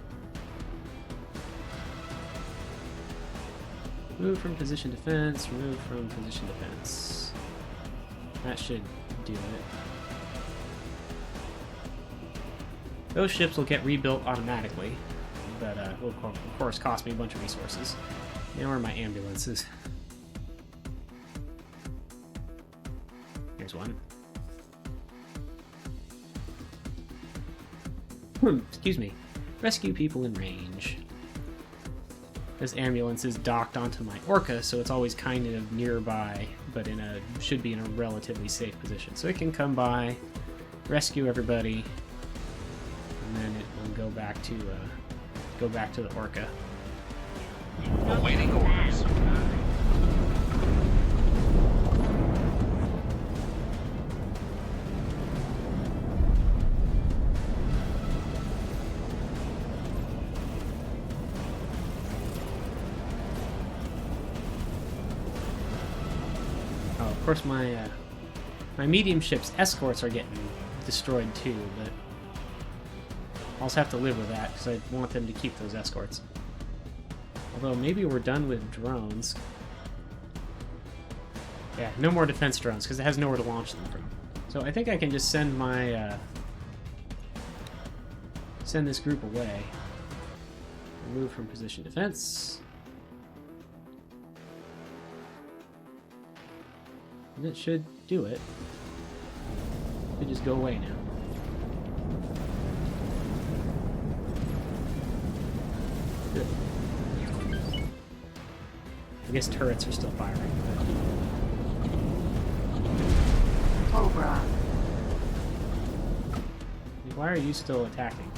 Move from position defense, remove from position defense. That should do it. Those ships will get rebuilt automatically, but will of course cost me a bunch of resources. Now where are my ambulances? Here's one. Excuse me. Rescue people in range. This ambulance is docked onto my Orca, so it's always kind of nearby, but should be in a relatively safe position. So it can come by, rescue everybody, and then it will go back to the Orca. Awaiting orders. Oh, of course my medium ship's escorts are getting destroyed too, but I'll just have to live with that because I want them to keep those escorts. Although maybe we're done with drones. Yeah, no more defense drones because it has nowhere to launch them from. So I think I can just send my send this group away. Remove from position defense. And it should do it. It should just go away now. Good. I guess turrets are still firing. Cobra. Why are you still attacking?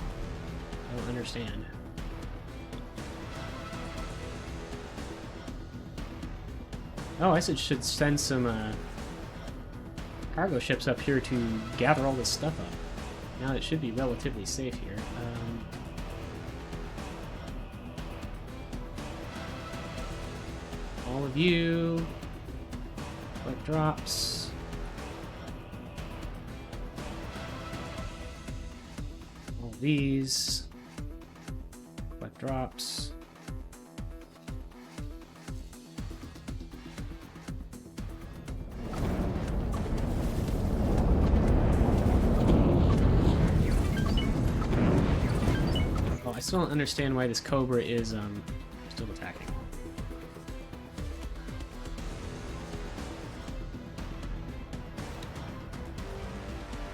I don't understand. Oh, I should send some cargo ships up here to gather all this stuff up. Now it should be relatively safe here. All of you, collect drops. All of these, collect drops. Oh, I still don't understand why this Cobra is still attacking.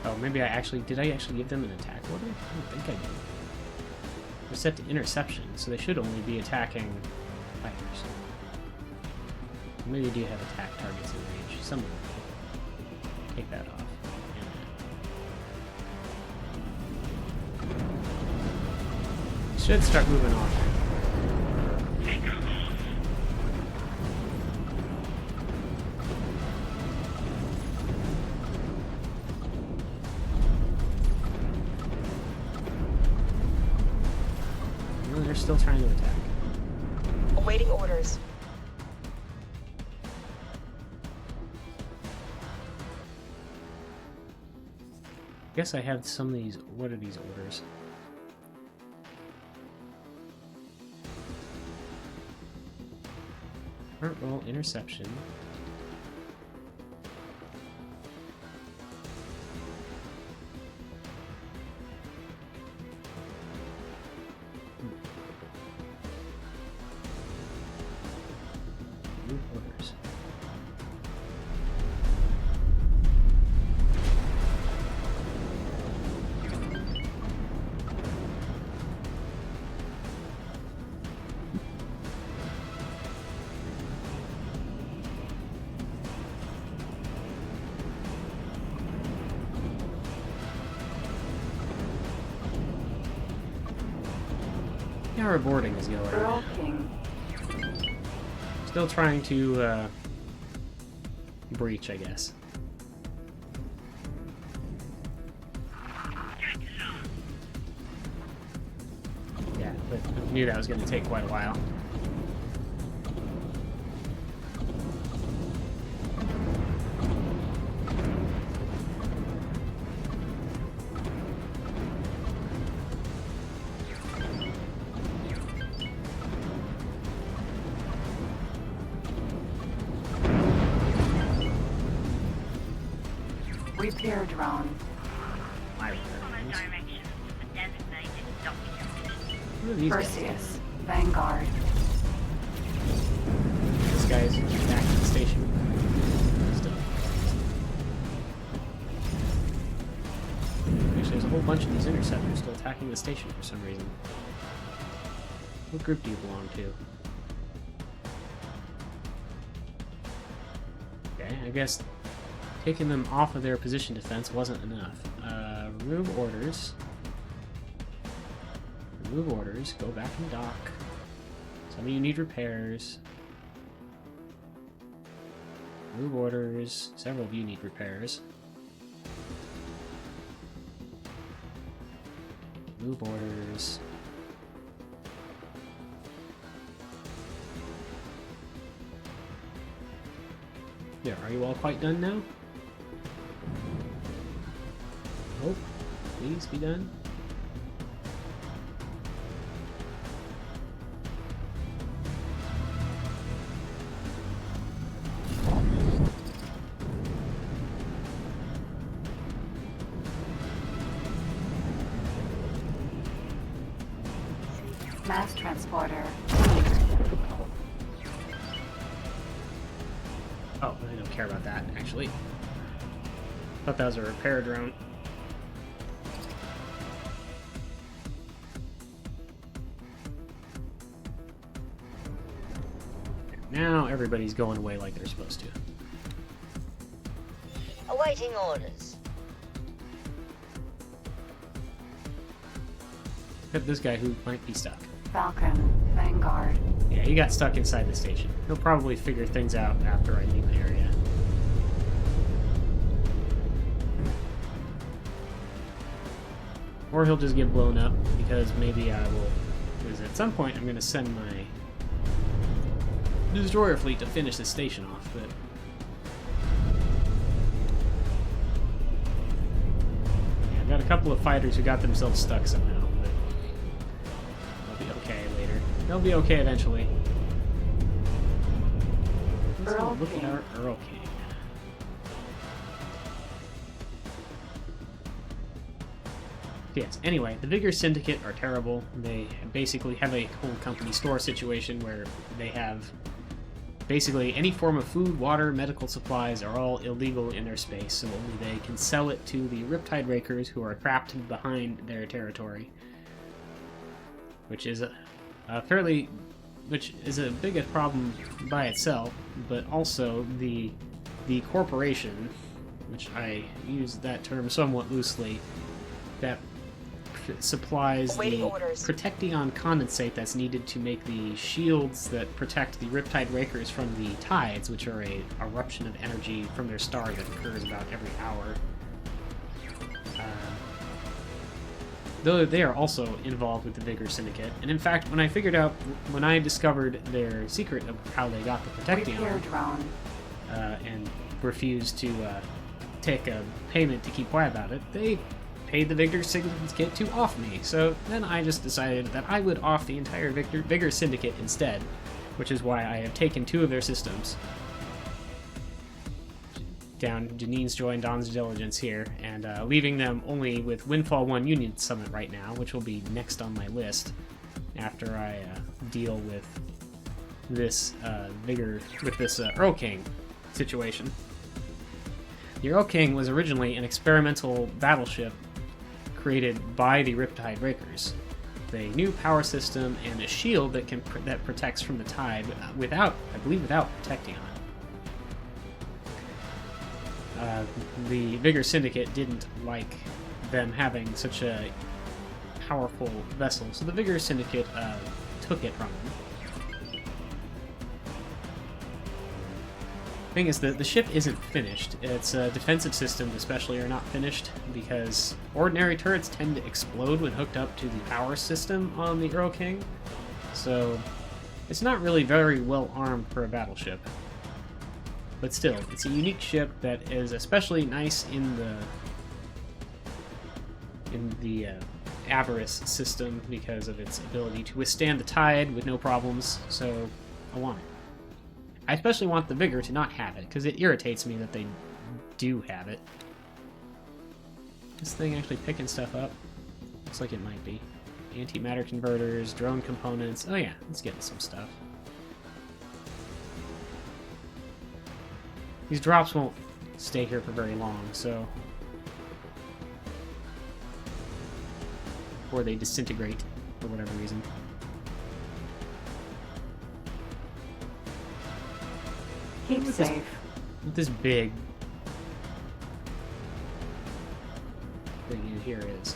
Oh, maybe did I actually give them an attack order? I don't think I did. They're set to interception, so they should only be attacking fighters. Maybe they do have attack targets in range. Some of them do. Take that off. Should start moving off. still trying to attack. Awaiting orders. Guess I have some of these. What are these orders? Alert roll, interception. New orders. Yeah, our boarding is going. Erlking. Still trying to breach, I guess. Yeah, but I knew that was going to take quite a while. Repair drone. My returns. What are these guys? Perseus. Vanguard. This guy's back at the station. Still. Actually, there's a whole bunch of these interceptors still attacking the station for some reason. What group do you belong to? Okay, I guess taking them off of their position defense wasn't enough. Remove orders. Remove orders. Go back and dock. Some of you need repairs. Remove orders. Several of you need repairs. Move orders. There, are you all quite done now? Oh, please be done. Mass transporter. Oh, I don't care about that, actually. Thought that was a repair drone. Now everybody's going away like they're supposed to. Awaiting orders. Except this guy who might be stuck. Falcon. Vanguard. Yeah, he got stuck inside the station. He'll probably figure things out after I leave the area. Or he'll just get blown up, because maybe I will... Because at some point I'm going to send my destroyer fleet to finish the station off, but... Yeah, I've got a couple of fighters who got themselves stuck somehow, but... They'll be okay later. They'll be okay eventually. Let's go look at our Erlking. Yes, anyway, the Vigor Syndicate are terrible. They basically have a whole company store situation where they have basically any form of food, water, medical supplies are all illegal in their space, so only they can sell it to the Riptide Rakers who are trapped behind their territory. Which is a big problem by itself, but also the corporation, which I use that term somewhat loosely, that supplies Awaiting the orders. protection condensate that's needed to make the shields that protect the Riptide Rakers from the tides, which are a eruption of energy from their star that occurs about every hour. though they are also involved with the Vigor Syndicate. And in fact, when I discovered their secret of how they got the Protecting Repair Arm, drone. and refused to take a payment to keep quiet about it, they paid the Vigor Syndicate to off me. So then I just decided that I would off the entire Vigor Syndicate instead, which is why I have taken 2 of their systems. Down Janine's Joy and Dawn's Diligence here, and leaving them only with Windfall 1 Union Summit right now, which will be next on my list after I deal with this Erlking situation. The Erlking was originally an experimental battleship created by the Riptide Breakers, with a new power system and a shield that protects from the tide without protecting on it. The Vigor Syndicate didn't like them having such a powerful vessel, so the Vigor Syndicate took it from them. Thing is, the ship isn't finished. Its defensive systems especially are not finished, because ordinary turrets tend to explode when hooked up to the power system on the Erlking, so it's not really very well armed for a battleship. But still, it's a unique ship that is especially nice in the Avarice system because of its ability to withstand the tide with no problems, so I want it. I especially want the Vigor to not have it, because it irritates me that they do have it. This thing actually picking stuff up? Looks like it might be. Antimatter converters, drone components. Oh yeah, it's getting some stuff. These drops won't stay here for very long, so... Or they disintegrate, for whatever reason. Keepsafe. What this big thing in here is.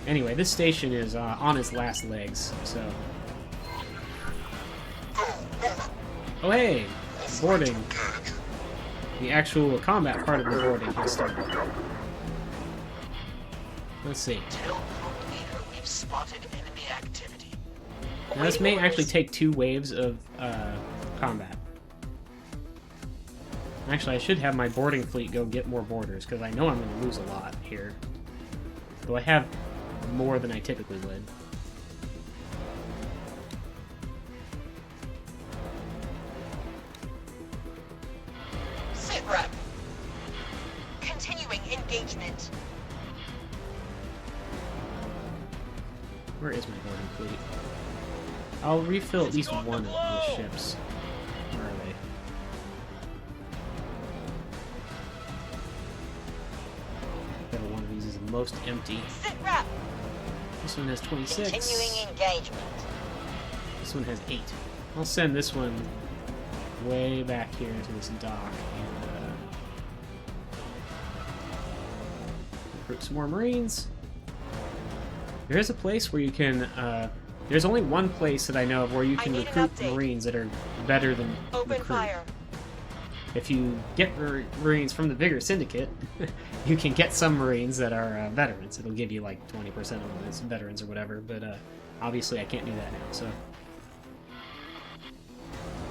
Anyway, this station is on its last legs, so... Oh hey! Boarding. The actual combat part of the boarding has started. Let's see. Tell Group Leader we've spotted enemy activity. Now this may actually take 2 waves of combat. Actually, I should have my boarding fleet go get more boarders, because I know I'm going to lose a lot here. Though I have more than I typically would. Sit rep. Continuing engagement. Where is my boarding fleet? I'll refill at least one of the ships. Where are they? Whichever one of these is the most empty. Sit rep. This one has 26. Continuing engagement. This one has 8. I'll send this one way back here to this dock and recruit some more Marines. There is a place where you can, there's only one place that I know of where you can recruit Marines that are better than Open recruit. fire. If you get Marines from the Vigor Syndicate, you can get some Marines that are veterans. It'll give you like 20% of them as veterans or whatever, but obviously I can't do that now, so...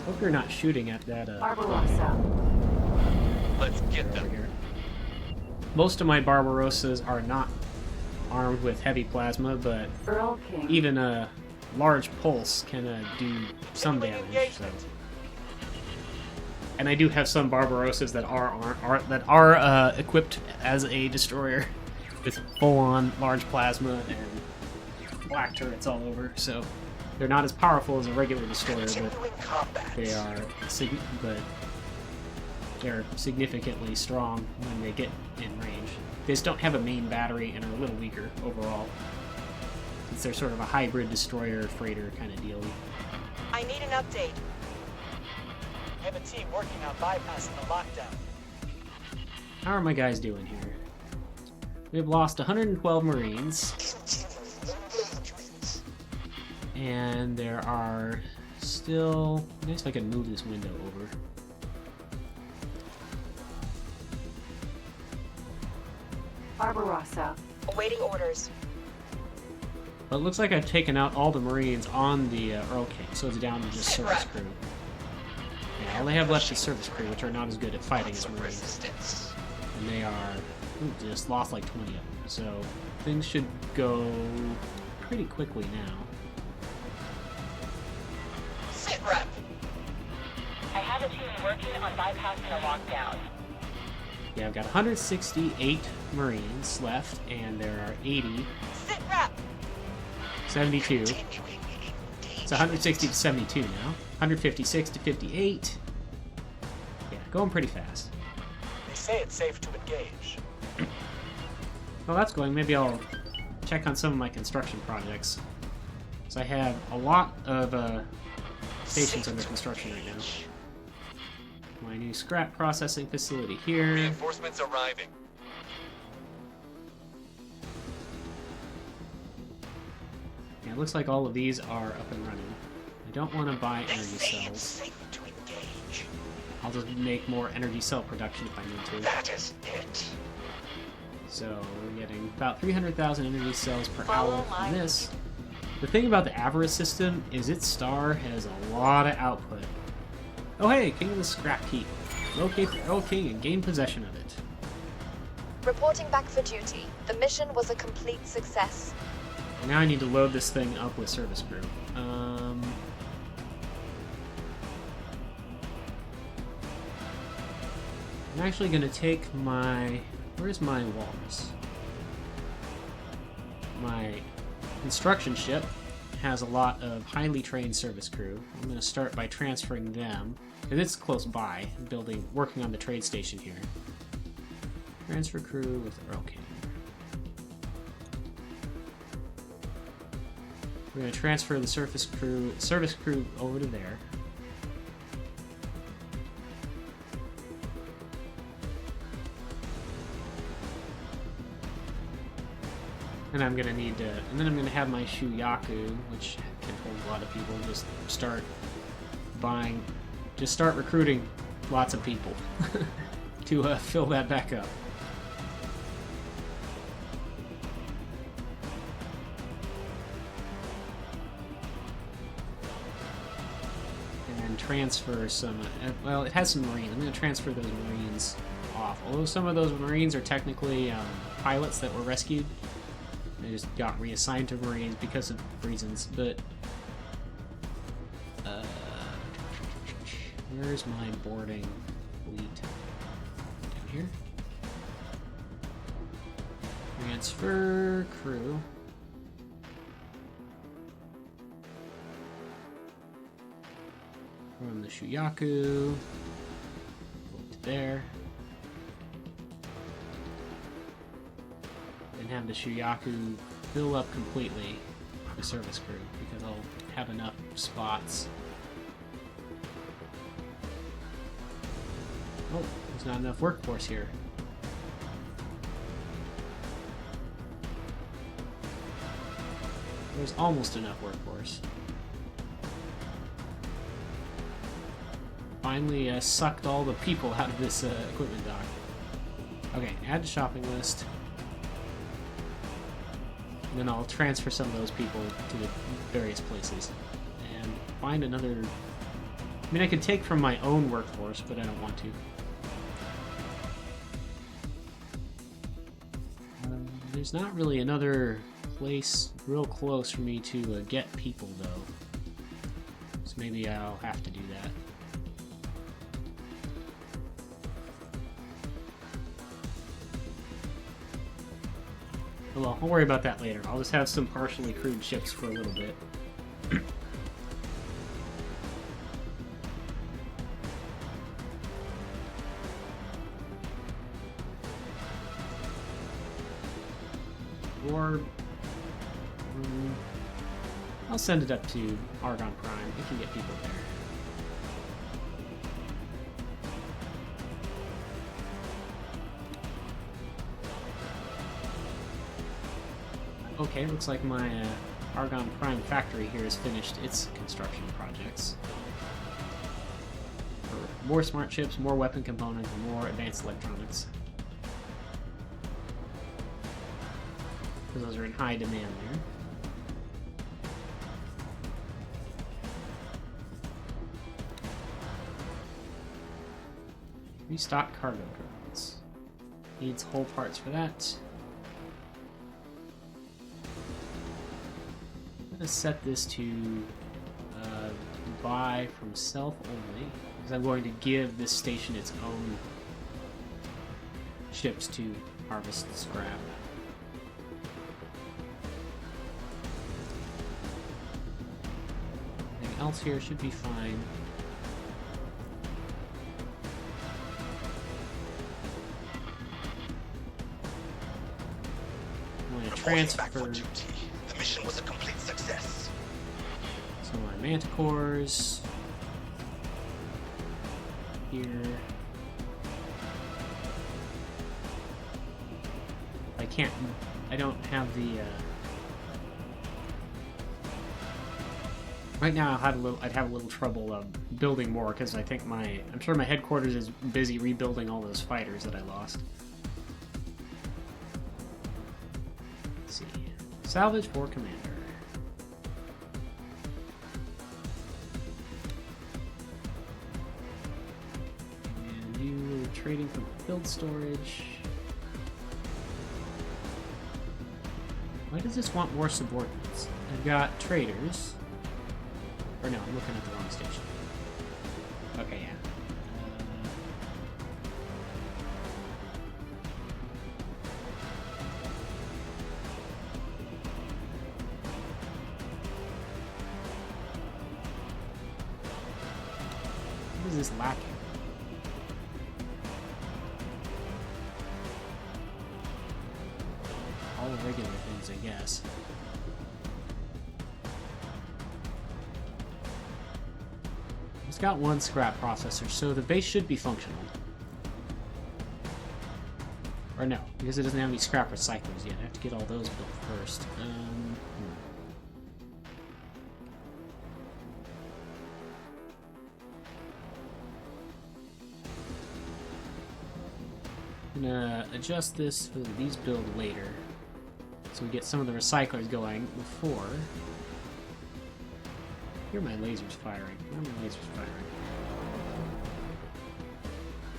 Hope you're not shooting at that, Barbarossa. Let's get over them. here. Most of my Barbarossas are not armed with heavy plasma, but Erlking. even a large pulse can do some damage. So. And I do have some Barbarossas that are equipped as a destroyer with full-on large plasma and black turrets all over. So they're not as powerful as a regular destroyer, but they are they're significantly strong when they get in range. They just don't have a main battery and are a little weaker overall. Since they're sort of a hybrid destroyer-freighter kind of deal. I need an update. I have a team working on bypassing the lockdown. How are my guys doing here? We've lost 112 Marines. And there are still... I guess if I can move this window over. Barbarossa. Awaiting orders. But it looks like I've taken out all the Marines on the Erlking, so it's down to just service crew. Yeah, all they have left is service crew, which are not as good at fighting as Marines. Resistance. And they are... Ooh, just lost like 20 of them. So things should go pretty quickly now. Sit rep. I have a team working on bypassing a lockdown. Yeah, I've got 168 Marines left, and there are 80, Sit rep. 72. Continuing It's 160 to 72 now. 156 to 58. Yeah, going pretty fast. They say it's safe to engage. Well, that's going. Maybe I'll check on some of my construction projects. So I have a lot of stations under construction right now. My new scrap processing facility here. Reinforcements arriving. Yeah, it looks like all of these are up and running. I don't want to buy They energy say it's cells. safe to engage. I'll just make more energy cell production if I need to. That is it. So we're getting about 300,000 energy cells per Follow hour my from this. The thing about the Avarice system is its star has a lot of output. Oh hey, King of the Scrap Heap. Locate the Erlking and gain possession of it. Reporting back for duty. The mission was a complete success. Now I need to load this thing up with service crew. I'm actually going to take my... Where's my walls? My construction ship has a lot of highly trained service crew. I'm going to start by transferring them, because it's close by, working on the trade station here. Transfer crew with Erlking. We're going to transfer the service crew over to there. And I'm going to need to, and then I'm going to have my Shuyaku, which can hold a lot of people, just start recruiting lots of people to fill that back up. Transfer some, well, it has some Marines. I'm going to transfer those Marines off. Although some of those Marines are technically pilots that were rescued. They just got reassigned to Marines because of reasons, but... where's my boarding fleet? Down here? Transfer crew. From the Shuyaku to there, and have the Shuyaku fill up completely the service crew because I'll have enough spots. Oh, there's not enough workforce here. There's almost enough workforce. Finally sucked all the people out of this equipment dock. Okay, add to shopping list. And then I'll transfer some of those people to the various places. And find another... I mean, I could take from my own workforce, but I don't want to. There's not really another place real close for me to get people, though. So maybe I'll have to do that. Well, I'll worry about that later. I'll just have some partially crewed ships for a little bit. Or... I'll send it up to Argon Prime. We can get people there. Okay, looks like my Argon Prime factory here has finished its construction projects. For more smart chips, more weapon components, and more advanced electronics. Because those are in high demand there. Restock cargo drones. Needs whole parts for that. I'm gonna set this to buy from self only, because I'm going to give this station its own ships to harvest scrap. Everything else here should be fine. I'm going to transfer Back for duty. The mission was a complete success. some of my manticores here. I don't have the right now I'd have a little trouble building more, because I think I'm sure my headquarters is busy rebuilding all those fighters that I lost. Let's see. Salvage for commander. And you are trading for build storage. Why does this want more subordinates? I've got traders. Or no, I'm looking at the wrong station. Okay, yeah. What is this lacking? All the regular things, I guess. It's got one scrap processor, so the base should be functional. Or no, because it doesn't have any scrap recyclers yet. I have to get all those built first. I'm gonna adjust this so that these build later, so we get some of the recyclers going before. Here are my lasers firing. Why are my lasers firing?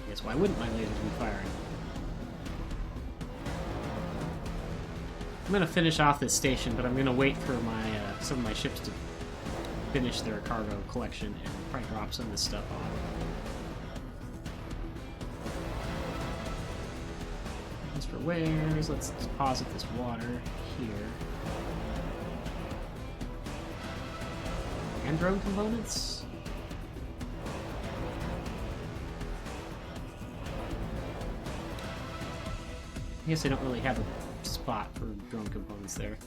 I guess why wouldn't my lasers be firing? I'm gonna finish off this station, but I'm gonna wait for my some of my ships to finish their cargo collection and probably drop some of this stuff off. As for wares, let's deposit this water here. And drone components? I guess I don't really have a spot for drone components there.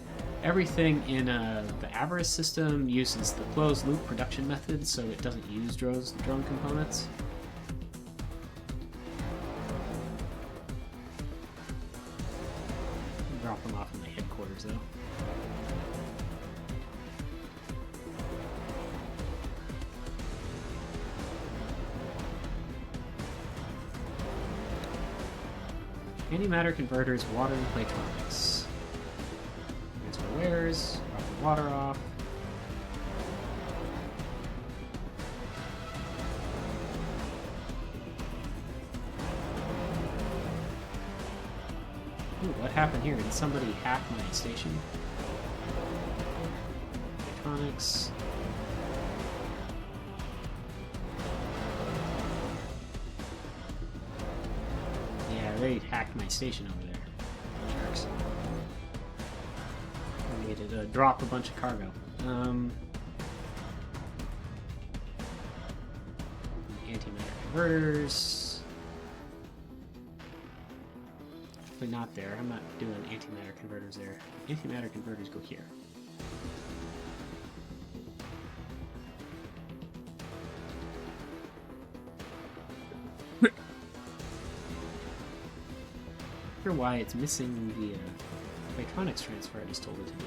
Everything in the Avarice system uses the closed loop production method, so it doesn't use drone components. Drop them off in my headquarters though. Antimatter converters, water, and Platonics. Transfer wares, drop the water off. Ooh, what happened here? Did somebody hack my station? Electronics. Yeah, they hacked my station over there. Jerks. I needed to drop a bunch of cargo. Antimatter converters. Not there. I'm not doing antimatter converters there. Antimatter converters go here. I wonder why it's missing the electronics transfer I just told it to do.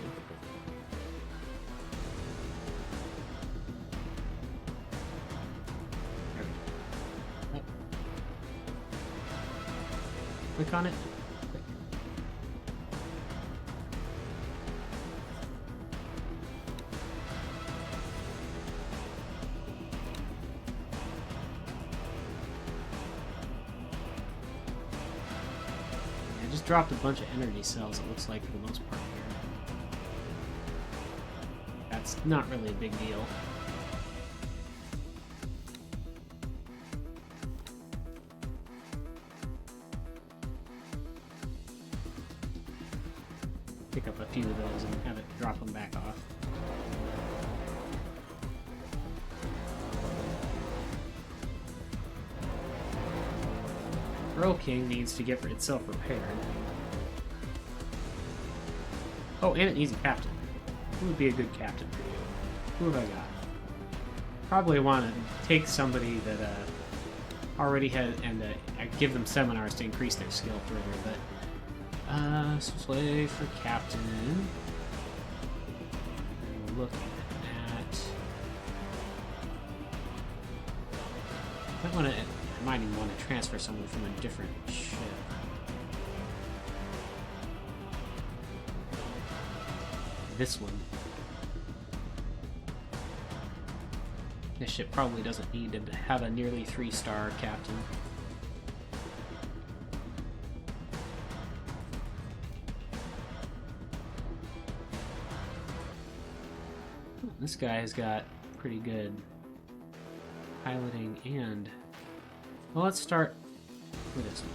There we go. Oh. Click on it. just dropped a bunch of energy cells, it looks like, for the most part here. That's not really a big deal. Pick up a few of those and have it drop them back off. Erlking needs to get itself repaired. Oh, and it needs a captain. Who would be a good captain for you? Who have I got? Probably want to take somebody that already has, and give them seminars to increase their skill further, but play for captain. And we'll look at... I might even want to transfer someone from a different ship. This one. This ship probably doesn't need to have a nearly 3-star captain. This guy has got pretty good piloting and... Well, let's start with this one.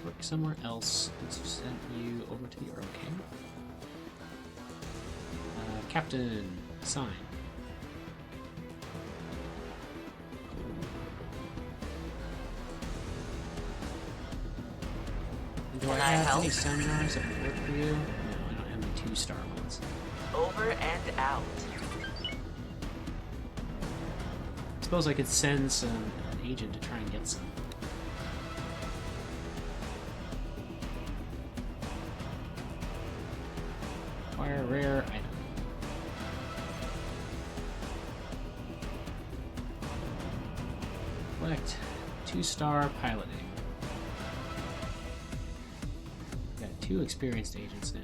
Work somewhere else. Let's send you over to the Erlking. Captain, assign. Do I have any seminars that would work for you? No, I don't have any 2-star ones. Over and out. I suppose I could send an agent to try and get some. Acquire a rare item. Select 2-star piloting. Got 2 experienced agents now.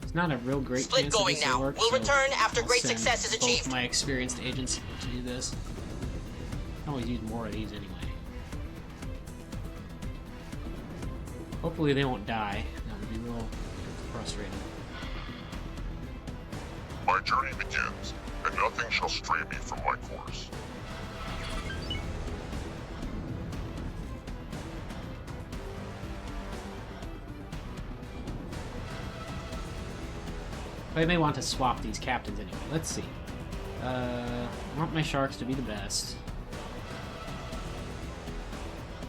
It's not a real great Split chance going that this will now. work, We'll so return after I'll great send success is both achieved. my experienced agents to do this. I always use more of these anyway. Hopefully they won't die. That would be real frustrating. My journey begins, and nothing shall stray me from my course. I may want to swap these captains anyway. Let's see. I want my sharks to be the best.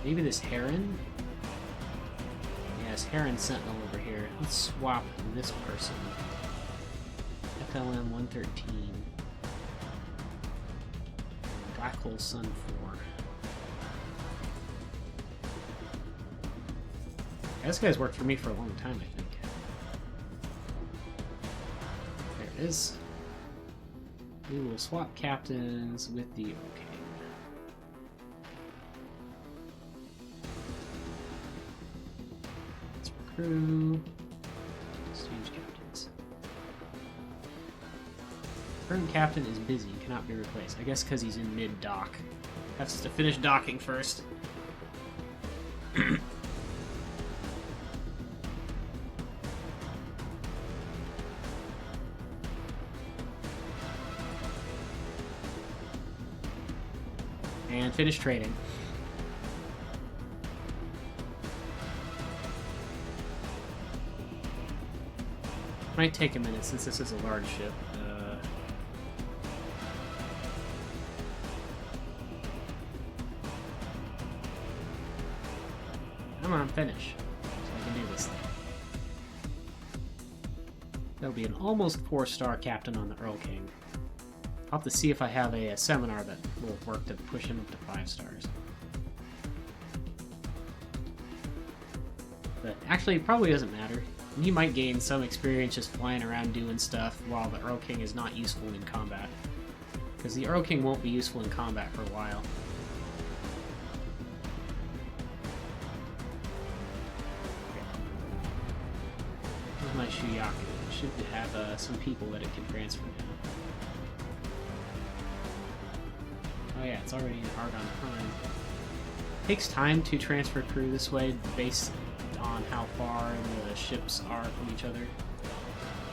Maybe this heron? Yes, heron sentinel over here. Let's swap this person. FLM 113. Black Hole Sun 4. Yeah, this guy's worked for me for a long time, I think. There it is. We will swap captains with the okay. Let's recruit. Exchange captains. Current captain is busy, cannot be replaced. I guess because he's in mid-dock. Has to finish docking first. And finish trading. Might take a minute since this is a large ship. Come on, finish. So I can do this thing. That'll be an almost 4-star captain on the Erlking. I'll have to see if I have a seminar that will work to push him up to 5 stars. But actually, it probably doesn't matter. He might gain some experience just flying around doing stuff while the Erlking is not useful in combat. Because the Erlking won't be useful in combat for a while. Where's my Shuyaku? It should have some people that it can transfer now. it's already in Argon Prime. Takes time to transfer crew this way based on how far the ships are from each other.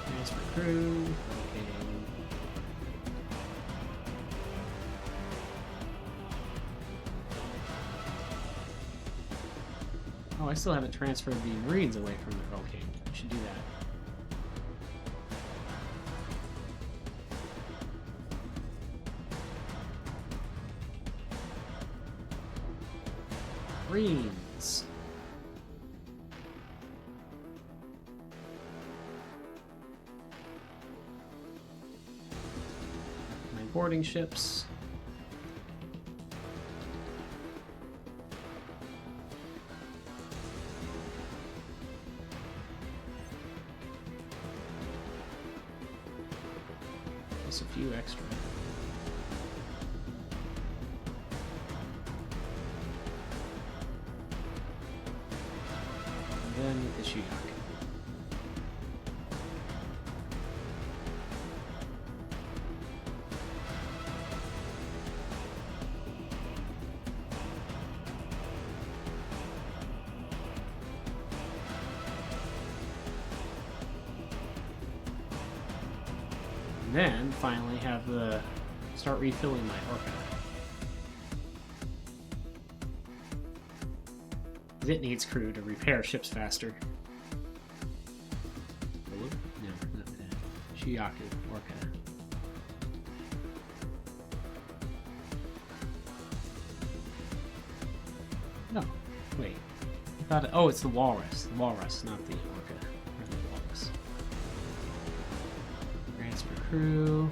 Transfer crew. Okay. Oh, I still haven't transferred the Marines away from the Erlking. I should do that. Marines. My boarding ships. Just a few extra. And then with the Shuyok. And then finally have the start refilling my Orca. It needs crew to repair ships faster. No, not that. Shuyaku, Orca. No, wait. I thought. Oh, it's the Walrus. The Walrus, not the Orca. Or the Walrus. Transfer crew.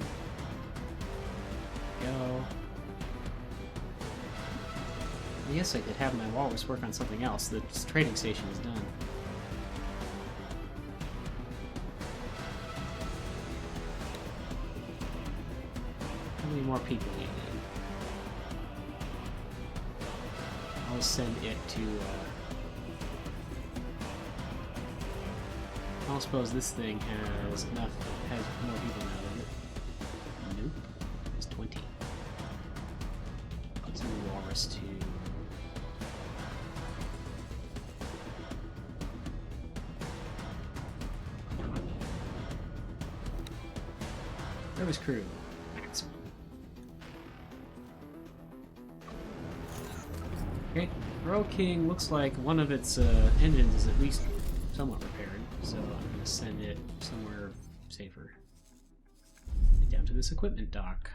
Go. I guess I could have my Walrus work on something else. The trading station is done. How many more people do you need? I'll send it to, I don't suppose this thing has enough, has more people now, does it? Nope. It's 20. Let's move the Walrus to... Service crew. Maximum. Okay. Erlking looks like one of its engines is at least somewhat repaired, so I'm going to send it somewhere safer. Down to this equipment dock.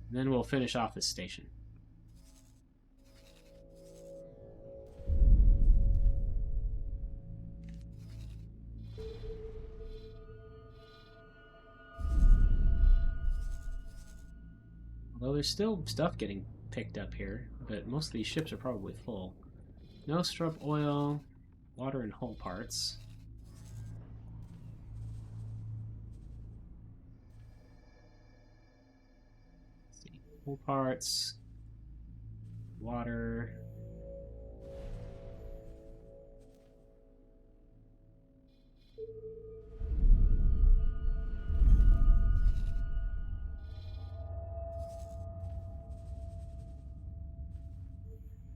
Then we'll finish off this station. Although there's still stuff getting picked up here, but most of these ships are probably full. No strop oil, water and hull parts. Let's see, hull parts, water.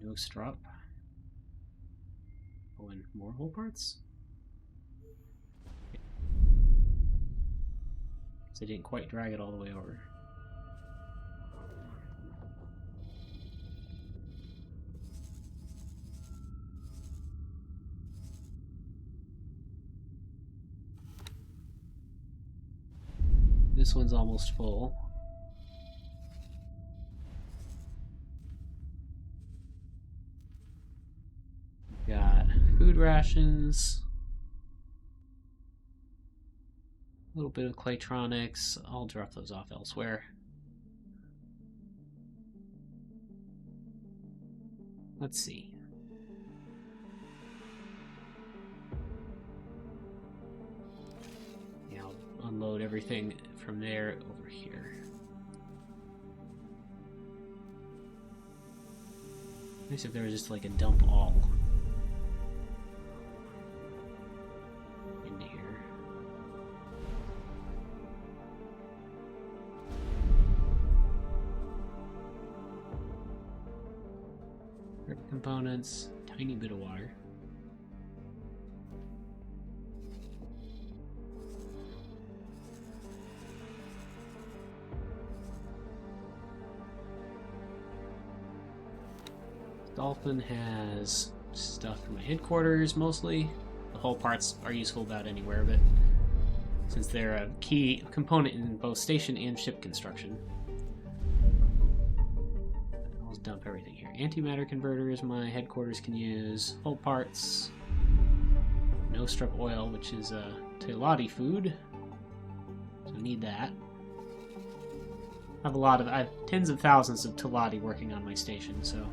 No strop. Oh, and more hull parts? Okay. So I didn't quite drag it all the way over. This one's almost full. Got food rations, a little bit of Claytronics. I'll drop those off elsewhere. Let's see. Yeah, I'll unload everything from there over here. Nice if there was just like a dump all into here. components, tiny bit of water. Dolphin has stuff for my headquarters mostly. The hull parts are useful about anywhere, but since they're a key component in both station and ship construction. I'll just dump everything here. Antimatter converters my headquarters can use. Hull parts. No struck oil, which is a Telati food. So I need that. I have tens of thousands of Telati working on my station, so.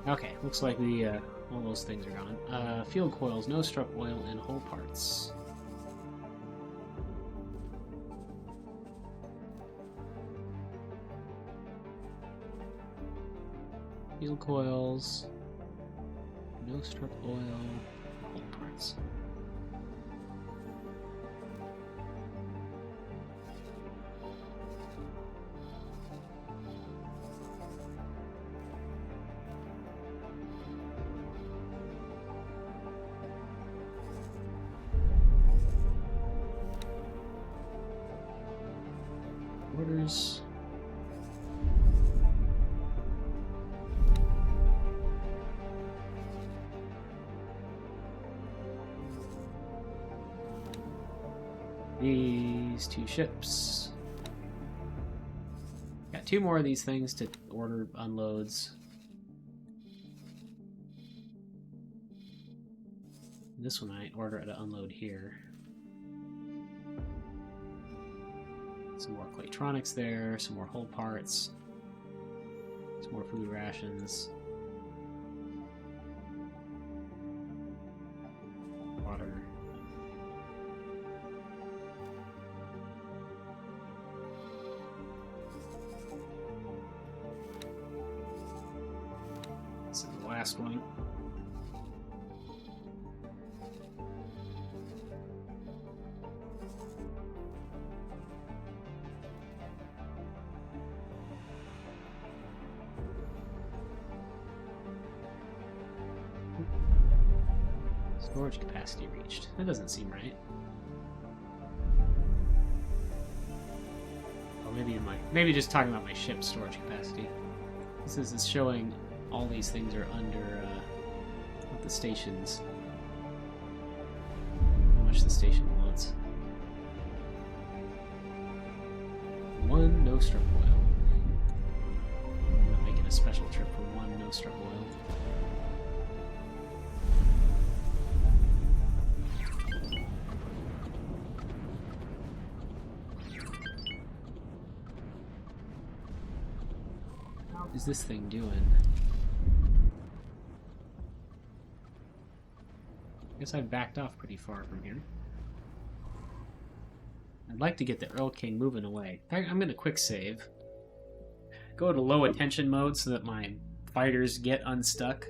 Okay, looks like all those things are gone. Field coils, no struck oil, and hull parts. Field coils, no struck oil, hull parts. Orders. These two ships. Got two more of these things to order unloads. This one I order to unload here. Some more Claytronics there, some more hull parts, some more food rations, water. This is the last one. Storage capacity reached. That doesn't seem right. Oh, maybe just talking about my ship storage capacity. This is showing all these things are under what the station's, how much the station wants. One no struck oil. I'm not making a special trip for one no struck oil. What is this thing doing? I guess I've backed off pretty far from here. I'd like to get the Erlking moving away. In fact, I'm going to quick save. Go to low attention mode so that my fighters get unstuck.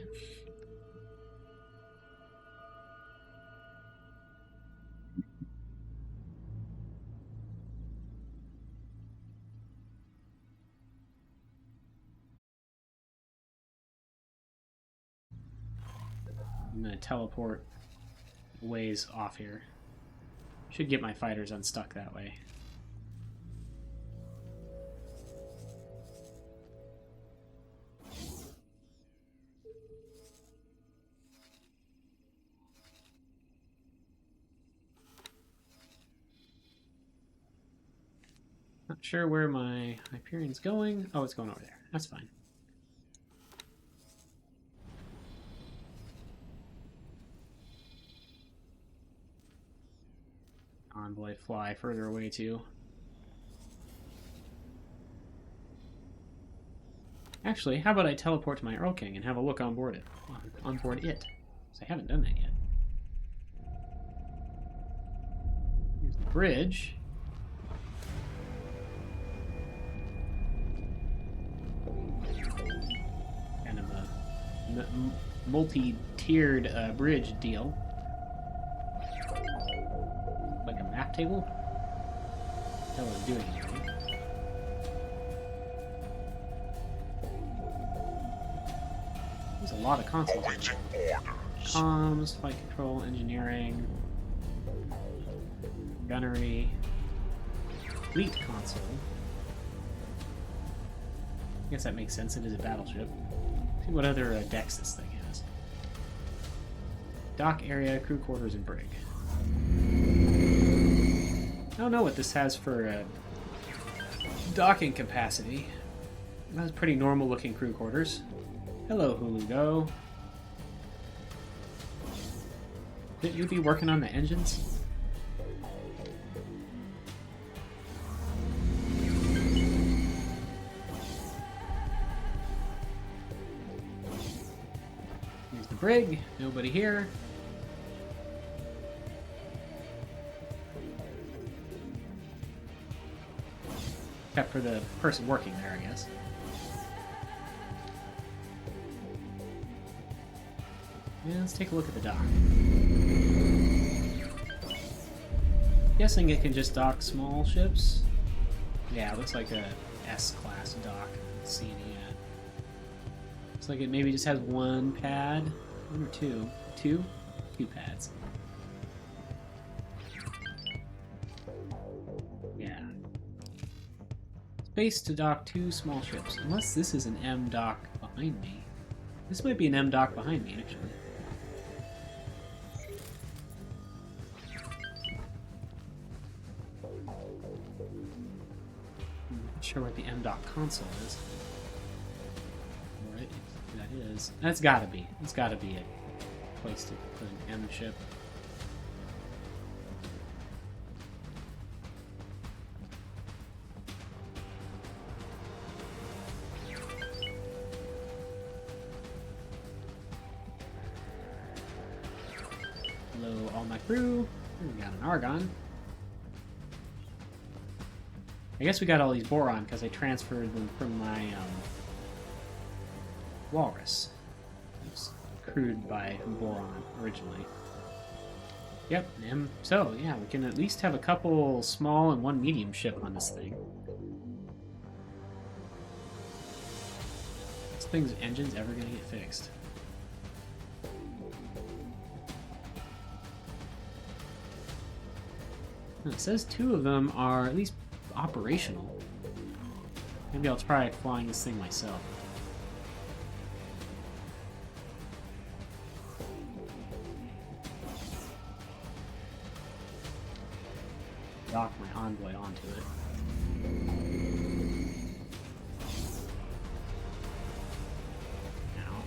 I'm going to teleport ways off here. Should get my fighters unstuck that way. Not sure where my Hyperion's going. Oh, it's going over there. That's fine. Envoy fly further away too. Actually, how about I teleport to my Erlking and have a look on board it? On board it. Because I haven't done that yet. Here's the bridge. Kind of a multi-tiered bridge deal. Like a map table? What the hell is it doing here? There's a lot of consoles. Awaiting orders. Comms, flight control, engineering, gunnery, fleet console. I guess that makes sense. It is a battleship. See what other decks this thing has. Dock area, crew quarters, and brig. I don't know what this has for docking capacity. That's pretty normal looking crew quarters. Hello, Hulu Go. Did you be working on the engines? Here's the brig. Nobody here. Except for the person working there, I guess. Yeah, let's take a look at the dock. Guessing it can just dock small ships. Yeah, it looks like a S-class dock. See any yet? Looks like it maybe just has one pad. One or two. Two? Two pads. Yeah. Space to dock two small ships. Unless this is an M dock behind me. This might be an M dock behind me, actually. Not sure what the M dock console is. Alright, that is. That's gotta be. It's gotta be a place to put an M ship. Hello, all my crew. We got an Argon. I guess we got all these Boron because I transferred them from my Walrus. It was crewed by Boron originally. Yep, so yeah, we can at least have a couple small and one medium ship on this thing. This thing's engine's ever gonna get fixed. It says two of them are at least operational. Maybe I'll try flying this thing myself. Dock my envoy onto it. Now.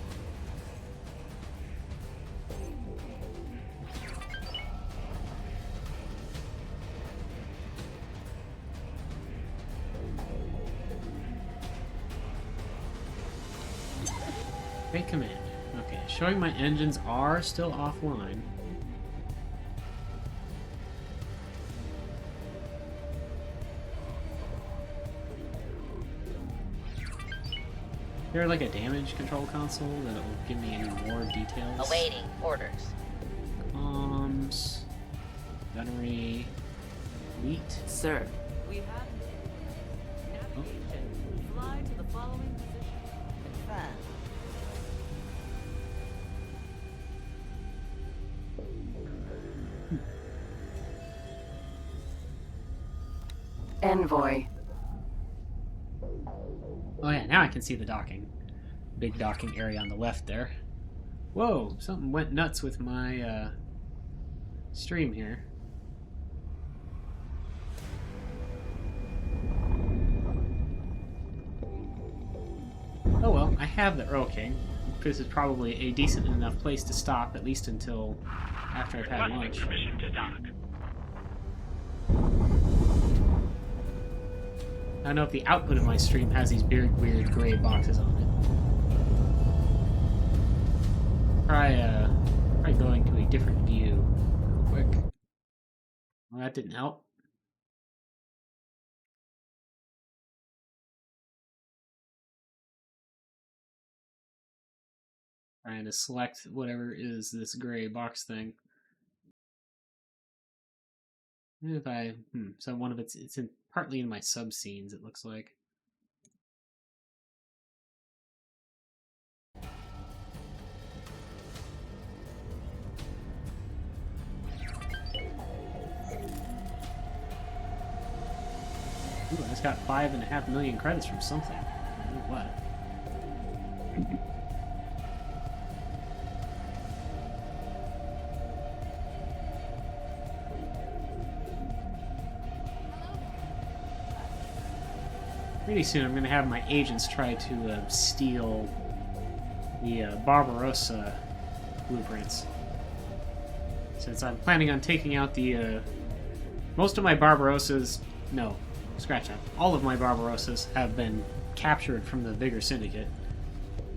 Great command. Okay, showing my engines are still offline. Is there like a damage control console that will give me any more details? Awaiting orders. Comms, gunnery, fleet. Sir. We have navigation. Fly to the following position. Confirm. Envoy. Oh yeah, now I can see the docking. Big docking area on the left there. Whoa, something went nuts with my stream here. Oh well, I have the Erlking. This is probably a decent enough place to stop, at least until after I've had lunch. Permission to dock. I don't know if the output of my stream has these weird gray boxes on it. Try going to a different view real quick. Well, that didn't help. Trying to select whatever is this gray box thing. If I, so one of it's partly in my sub scenes, it looks like. just got 5.5 million credits from something. I don't know what. Pretty soon I'm going to have my agents try to steal the Barbarossa blueprints. Since I'm planning on taking out the... most of my Barbarossas... No, scratch that. All of my Barbarossas have been captured from the Vigor Syndicate.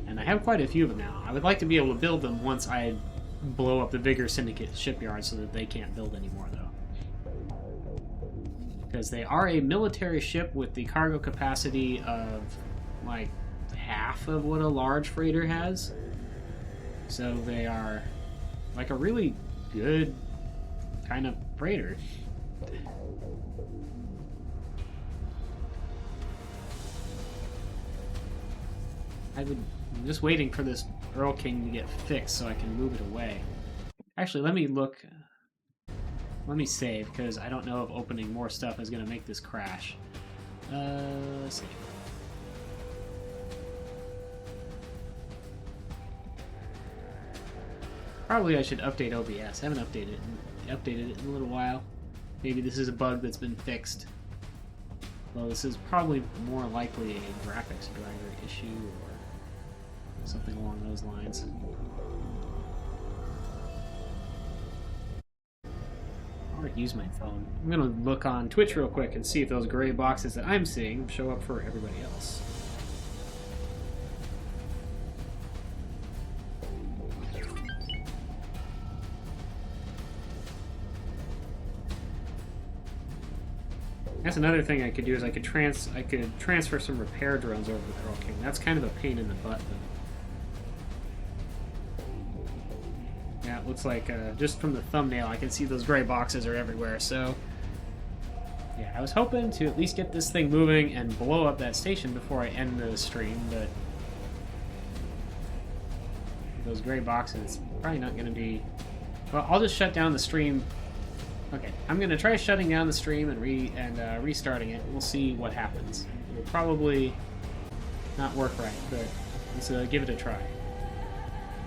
And I have quite a few of them now. I would like to be able to build them once I blow up the Vigor Syndicate shipyard so that they can't build anymore, though. Because they are a military ship with the cargo capacity of, like, half of what a large freighter has. So they are, like, a really good kind of freighter. I'm just waiting for this Erlking to get fixed so I can move it away. Actually, let me look... Let me save, because I don't know if opening more stuff is going to make this crash. Let's see. Probably I should update OBS. I haven't updated it in a little while. Maybe this is a bug that's been fixed. Well, this is probably more likely a graphics driver issue or something along those lines. Use my phone. I'm gonna look on Twitch real quick and see if those gray boxes that I'm seeing show up for everybody else. That's another thing I could do is I could transfer some repair drones over to the Erlking. That's kind of a pain in the butt though. Yeah, it looks like, just from the thumbnail, I can see those gray boxes are everywhere, so... Yeah, I was hoping to at least get this thing moving and blow up that station before I end the stream, but... Those gray boxes, probably not going to be... Well, I'll just shut down the stream. Okay, I'm going to try shutting down the stream and restarting it. We'll see what happens. It'll probably not work right, but let's give it a try.